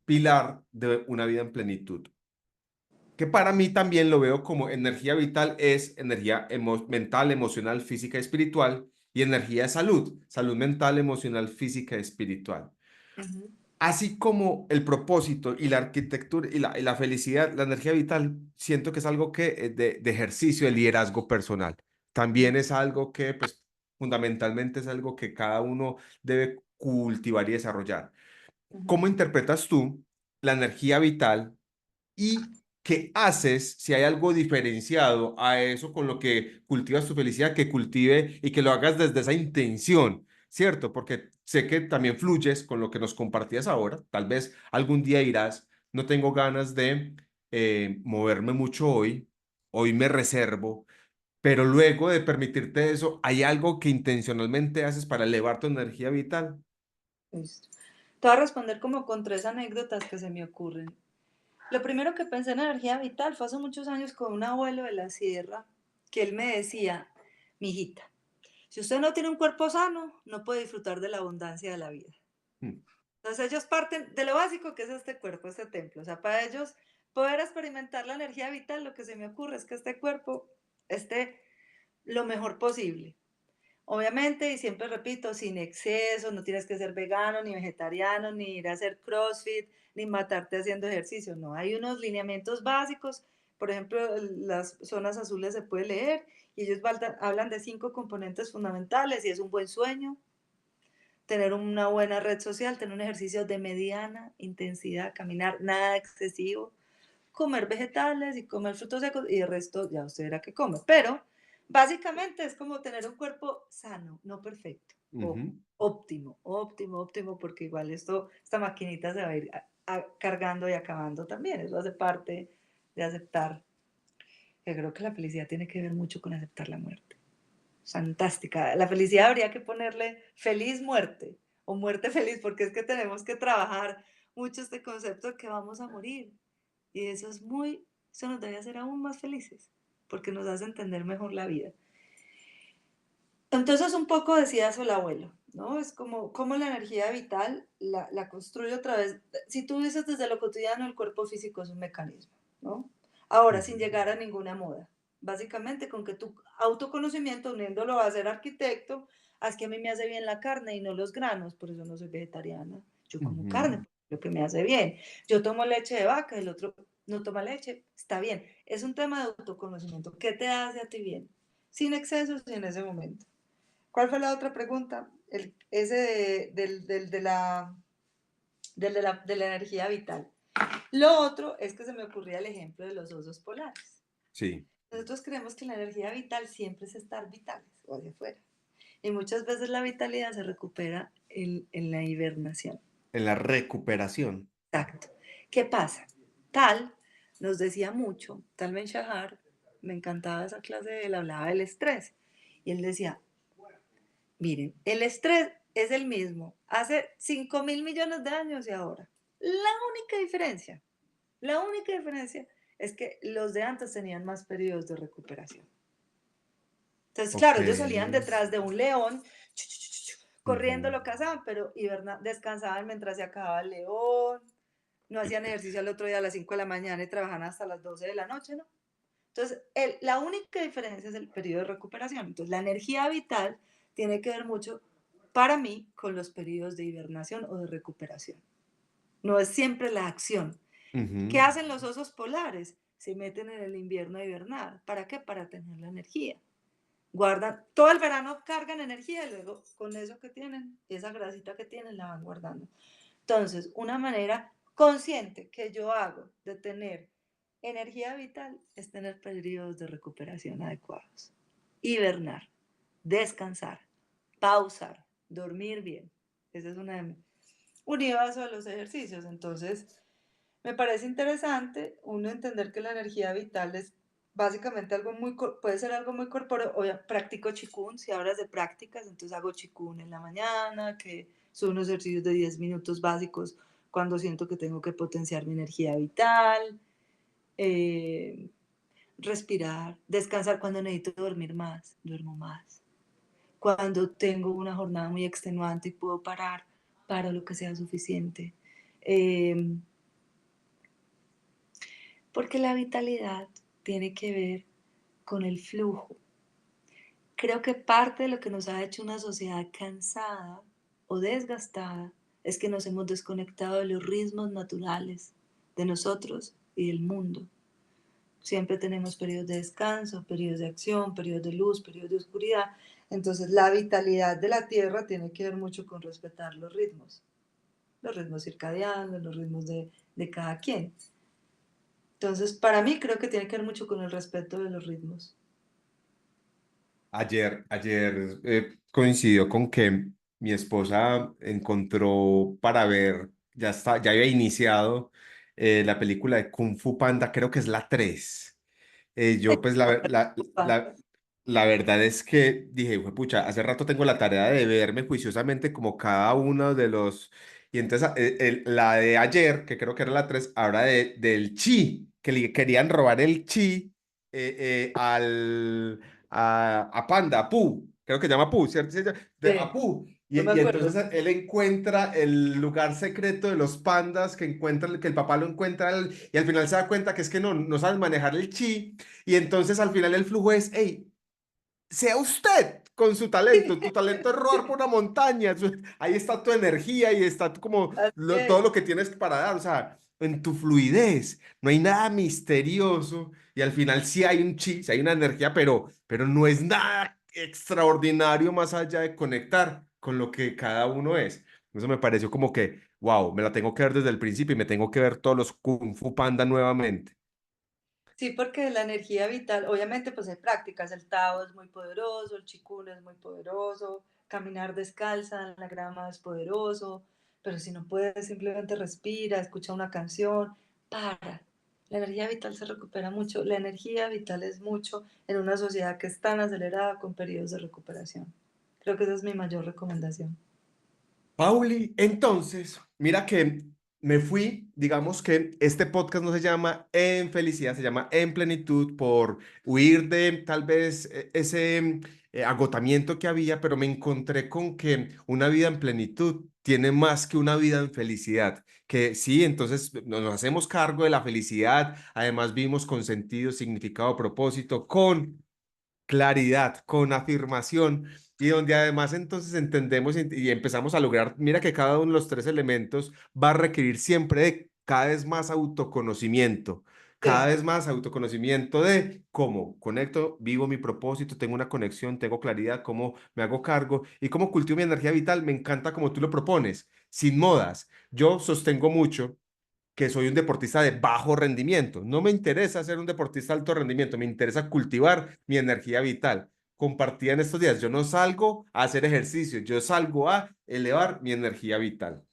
S1: pilar de una vida en plenitud, que para mí también lo veo como energía vital es energía mental, emocional, física y espiritual, y energía de salud, salud mental, emocional, física y espiritual.
S2: Ujú.
S1: Así como el propósito y la arquitectura y la felicidad, la energía vital, siento que es algo que de ejercicio de liderazgo personal. También es algo que, pues, fundamentalmente es algo que cada uno debe cultivar y desarrollar.
S2: Ujú.
S1: ¿Cómo interpretas tú la energía vital y qué haces si hay algo diferenciado a eso con lo que cultivas tu felicidad, que cultive y que lo hagas desde esa intención, ¿cierto? Porque sé que también fluyes con lo que nos compartías ahora. Tal vez algún día irás, no tengo ganas de moverme mucho hoy, hoy me reservo, pero luego de permitirte eso, ¿hay algo que intencionalmente haces para elevar tu energía vital?
S2: Listo. Te voy a responder como con tres anécdotas que se me ocurren. Lo primero que pensé en energía vital fue hace muchos años con un abuelo de la sierra, que él me decía, mijita, si usted no tiene un cuerpo sano, no puede disfrutar de la abundancia de la vida.
S1: Mm.
S2: Entonces ellos parten de lo básico que es este cuerpo, este templo. O sea, para ellos poder experimentar la energía vital, lo que se me ocurre es que este cuerpo esté lo mejor posible. Obviamente, y siempre repito, sin exceso, no tienes que ser vegano, ni vegetariano, ni ir a hacer CrossFit, ni matarte haciendo ejercicio. No, hay unos lineamientos básicos. Por ejemplo, las zonas azules se puede leer y ellos hablan de 5 componentes fundamentales y es un buen sueño, tener una buena red social, tener un ejercicio de mediana intensidad, caminar nada excesivo, comer vegetales y comer frutos secos y el resto ya usted verá que come. Pero básicamente es como tener un cuerpo sano, no perfecto. Ojo,
S1: Ujú.
S2: óptimo, óptimo, óptimo, porque igual esta maquinita se va a ir cargando y acabando también. Eso hace parte de aceptar. Yo creo que la felicidad tiene que ver mucho con aceptar la muerte. Fantástica. La felicidad habría que ponerle feliz muerte o muerte feliz, porque es que tenemos que trabajar mucho este concepto de que vamos a morir. Y eso nos debe hacer aún más felices, porque nos hace entender mejor la vida. Entonces, un poco decía eso el abuelo, ¿no? Es como la energía vital la construye otra vez. Si tú dices desde lo cotidiano, el cuerpo físico es un mecanismo, ¿no? Ahora, sin
S1: Ujú.
S2: llegar a ninguna moda. básicamente con que tu autoconocimiento, uniéndolo a ser arquitecto, haz que a mí me hace bien la carne y no los granos, por eso no soy vegetariana. Yo como
S1: Ujú.
S2: carne, lo que me hace bien. Yo tomo leche de vaca, el otro no toma leche, está bien. Es un tema de autoconocimiento. ¿Qué te hace a ti bien? Sin excesos y en ese momento. ¿Cuál fue la otra pregunta? Ese de la energía vital. Lo otro es que se me ocurría el ejemplo de los osos polares.
S1: Sí,
S2: Nosotros creemos que la energía vital siempre es estar vitales o hacia afuera. Y muchas veces la vitalidad se recupera en la hibernación.
S1: en la recuperación.
S2: Exacto. ¿Qué pasa? Tal nos decía mucho, Tal Ben Shahar, me encantaba esa clase, él hablaba del estrés. Y él decía, miren, el estrés es el mismo hace 5.000 millones de años y ahora. La única diferencia es que los de antes tenían más periodos de recuperación. Entonces,
S1: Ok.
S2: claro, ellos salían detrás de un león, corriendo
S1: Ujú.
S2: lo cazaban, pero descansaban mientras se acababa el león, no hacían ejercicio al otro día a las 5 de la mañana y trabajaban hasta las 12 de la noche, ¿no? Entonces, la única diferencia es el periodo de recuperación. Entonces, la energía vital tiene que ver mucho, para mí, con los periodos de hibernación o de recuperación. No es siempre la acción. ¿Qué
S1: Ujú.
S2: hacen los osos polares? Se meten en el invierno a hibernar. ¿Para qué? Para tener la energía. Guardan, todo el verano cargan energía y luego con eso que tienen, esa grasita que tienen, la van guardando. Entonces, una manera consciente que yo hago de tener energía vital es tener periodos de recuperación adecuados. Hibernar, descansar, pausar, dormir bien. Esa es una de mis... Unido a eso de los ejercicios. Entonces, me parece interesante uno entender que la energía vital es básicamente algo muy, puede ser algo muy corpóreo. Hoy practico chikun, si hablas de prácticas, entonces hago chikun en la mañana, que son unos ejercicios de 10 minutos básicos cuando siento que tengo que potenciar mi energía vital, eh, respirar, descansar cuando necesito dormir más, duermo más. Cuando tengo una jornada muy extenuante y puedo parar, paro lo que sea suficiente. Eh, Porque la vitalidad tiene que ver con el flujo. Creo que parte de lo que nos ha hecho una sociedad cansada o desgastada es que nos hemos desconectado de los ritmos naturales de nosotros y del mundo. Siempre tenemos periodos de descanso, periodos de acción, periodos de luz, periodos de oscuridad. Entonces la vitalidad de la Tierra tiene que ver mucho con respetar los ritmos circadianos, los ritmos de cada quien. Entonces, para mí creo que tiene que ver mucho con el respeto de los ritmos.
S1: Ayer coincidió con que mi esposa encontró para ver, ya había iniciado la película de Kung Fu Panda, creo que es la 3. Yo pues la verdad es que dije, pucha, hace rato tengo la tarea de verme juiciosamente como cada uno de los... Y entonces la de ayer, que creo que era la 3 habla del chi, que le querían robar el chi a Panda, a Pu, creo que se llama Pu, ¿cierto? Sí, a
S2: Sí,
S1: Pu.
S2: no me
S1: Y entonces
S2: acuerdo.
S1: él encuentra el lugar secreto de los pandas, que el papá lo encuentra, y al final se da cuenta que es que no saben manejar el chi, y entonces al final el flujo es, hey, sea usted con su talento. Tu talento es robar por una montaña. Ahí está tu energía y está como
S2: Así
S1: todo lo
S2: es.
S1: que tienes para dar. O sea, en tu fluidez. No hay nada misterioso. Y al final sí hay un chi, sí hay una energía, pero no es nada extraordinario más allá de conectar con lo que cada uno es. Eso me pareció como que, wow, me la tengo que ver desde el principio y me tengo que ver todos los Kung Fu Panda nuevamente.
S2: Sí, porque la energía vital, obviamente pues hay prácticas, el Tao es muy poderoso, el Qigong es muy poderoso, caminar descalza en la grama es poderoso, pero si no puedes simplemente respira, escucha una canción, para. La energía vital se recupera mucho, la energía vital es mucho en una sociedad que es tan acelerada con periodos de recuperación. Creo que esa es mi mayor recomendación.
S1: Pauli, entonces, mira que me fui, digamos que este podcast no se llama En Felicidad, se llama En Plenitud por huir de tal vez ese agotamiento que había, pero me encontré con que una vida en plenitud tiene más que una vida en felicidad, que sí, entonces nos hacemos cargo de la felicidad, además vivimos con sentido, significado, propósito, con claridad, con afirmación, y donde además entonces entendemos y empezamos a lograr, mira que cada uno de los tres elementos va a requerir siempre de cada vez más autoconocimiento, cada
S2: Sí.
S1: vez más autoconocimiento de cómo conecto, vivo mi propósito, tengo una conexión, tengo claridad, cómo me hago cargo y cómo cultivo mi energía vital. Me encanta como tú lo propones, sin modas. Yo sostengo mucho que soy un deportista de bajo rendimiento. No me interesa ser un deportista de alto rendimiento, me interesa cultivar mi energía vital. Compartía en estos días, yo no salgo a hacer ejercicio, yo salgo a elevar mi energía vital.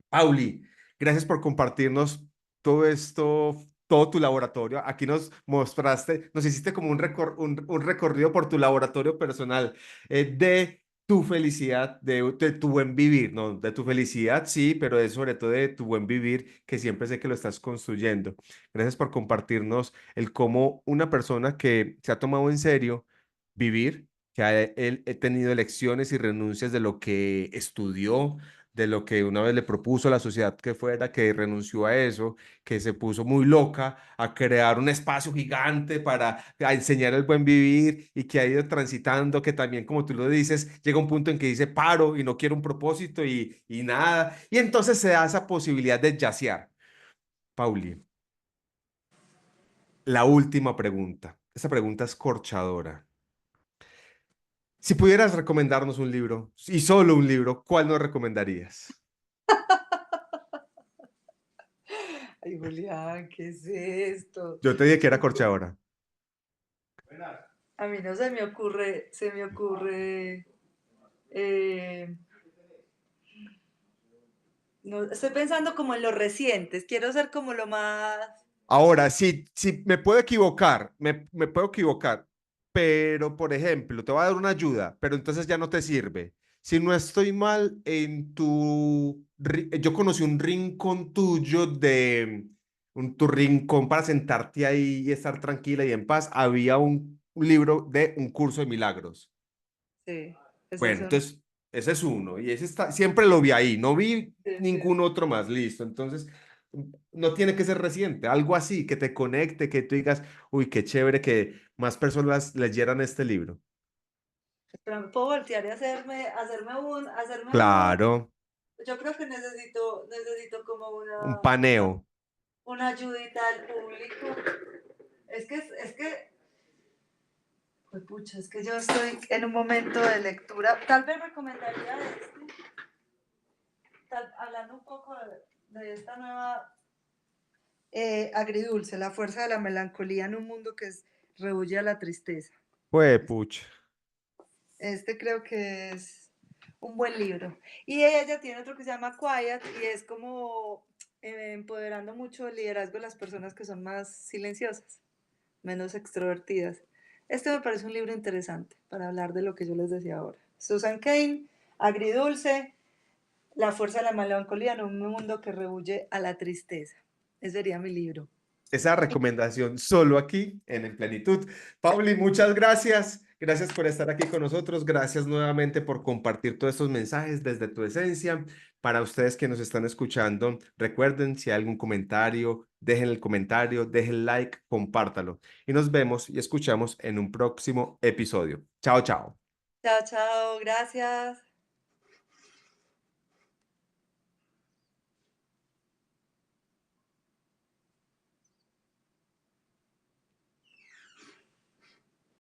S1: Pauli, gracias por compartirnos todo esto, todo tu laboratorio. Aquí nos mostraste, nos hiciste como un recorrido por tu laboratorio personal de tu felicidad, de tu buen vivir, ¿no? De tu felicidad, sí, pero es sobre todo de tu buen vivir, que siempre sé que lo estás construyendo. Gracias por compartirnos el cómo una persona que se ha tomado en serio vivir, que he tenido elecciones y renuncias de lo que estudió, de lo que una vez le propuso a la sociedad que fuera, que renunció a eso, que se puso muy loca a crear un espacio gigante para a enseñar el buen vivir y que ha ido transitando, que también, como tú lo dices, llega un punto en que dice paro y no quiero un propósito y nada. Y entonces se da esa posibilidad de yacear. Pauli, la última pregunta. Esta pregunta es corchadora. Si pudieras recomendarnos un libro, y solo un libro, ¿cuál nos recomendarías?
S2: Ay, Julián, ¿qué es esto?
S1: Yo te dije que era corchadora.
S2: A mí no se me ocurre, eh, no, estoy pensando como en los recientes, quiero ser como lo más,
S1: Ahora, sí, me puedo equivocar, me puedo equivocar, pero por ejemplo, te voy a dar una ayuda, pero entonces ya no te sirve. Si no estoy mal, yo conocí un rincón tuyo tu rincón para sentarte ahí y estar tranquila y en paz. Había un libro de un curso de milagros.
S2: sí, ese es
S1: Bueno,
S2: un,
S1: entonces, ese es uno. Y ese está, siempre lo vi ahí, no vi
S2: sí, sí.
S1: ningún otro más, listo. Entonces, no tiene que ser reciente, algo así, que te conecte, que tú digas, uy, qué chévere que más personas leyeran este libro.
S2: Pero me puedo voltear y hacerme un,
S1: Claro,
S2: yo creo que necesito como
S1: un paneo.
S2: una ayudita al público. Es que, pues pucha, es que yo estoy en un momento de lectura. Tal vez recomendaría hablando un poco de esta nueva agridulce, la fuerza de la melancolía en un mundo que rehuye a la tristeza.
S1: Pues, pucha.
S2: Este creo que es un buen libro. Y ella tiene otro que se llama Quiet y es como empoderando mucho el liderazgo de las personas que son más silenciosas, menos extrovertidas. Este me parece un libro interesante para hablar de lo que yo les decía ahora. Susan Cain, Agridulce, La fuerza de la melancolía en un mundo que rehuye a la tristeza. Ese sería mi libro.
S1: Esa recomendación solo aquí en Plenitud. Pauli, muchas gracias. Gracias por estar aquí con nosotros. Gracias nuevamente por compartir todos estos mensajes desde tu esencia. Para ustedes que nos están escuchando, recuerden si hay algún comentario, dejen el comentario, dejen like, compártalo. Y nos vemos y escuchamos en un próximo episodio. Chao, chao.
S2: Chao, chao, gracias.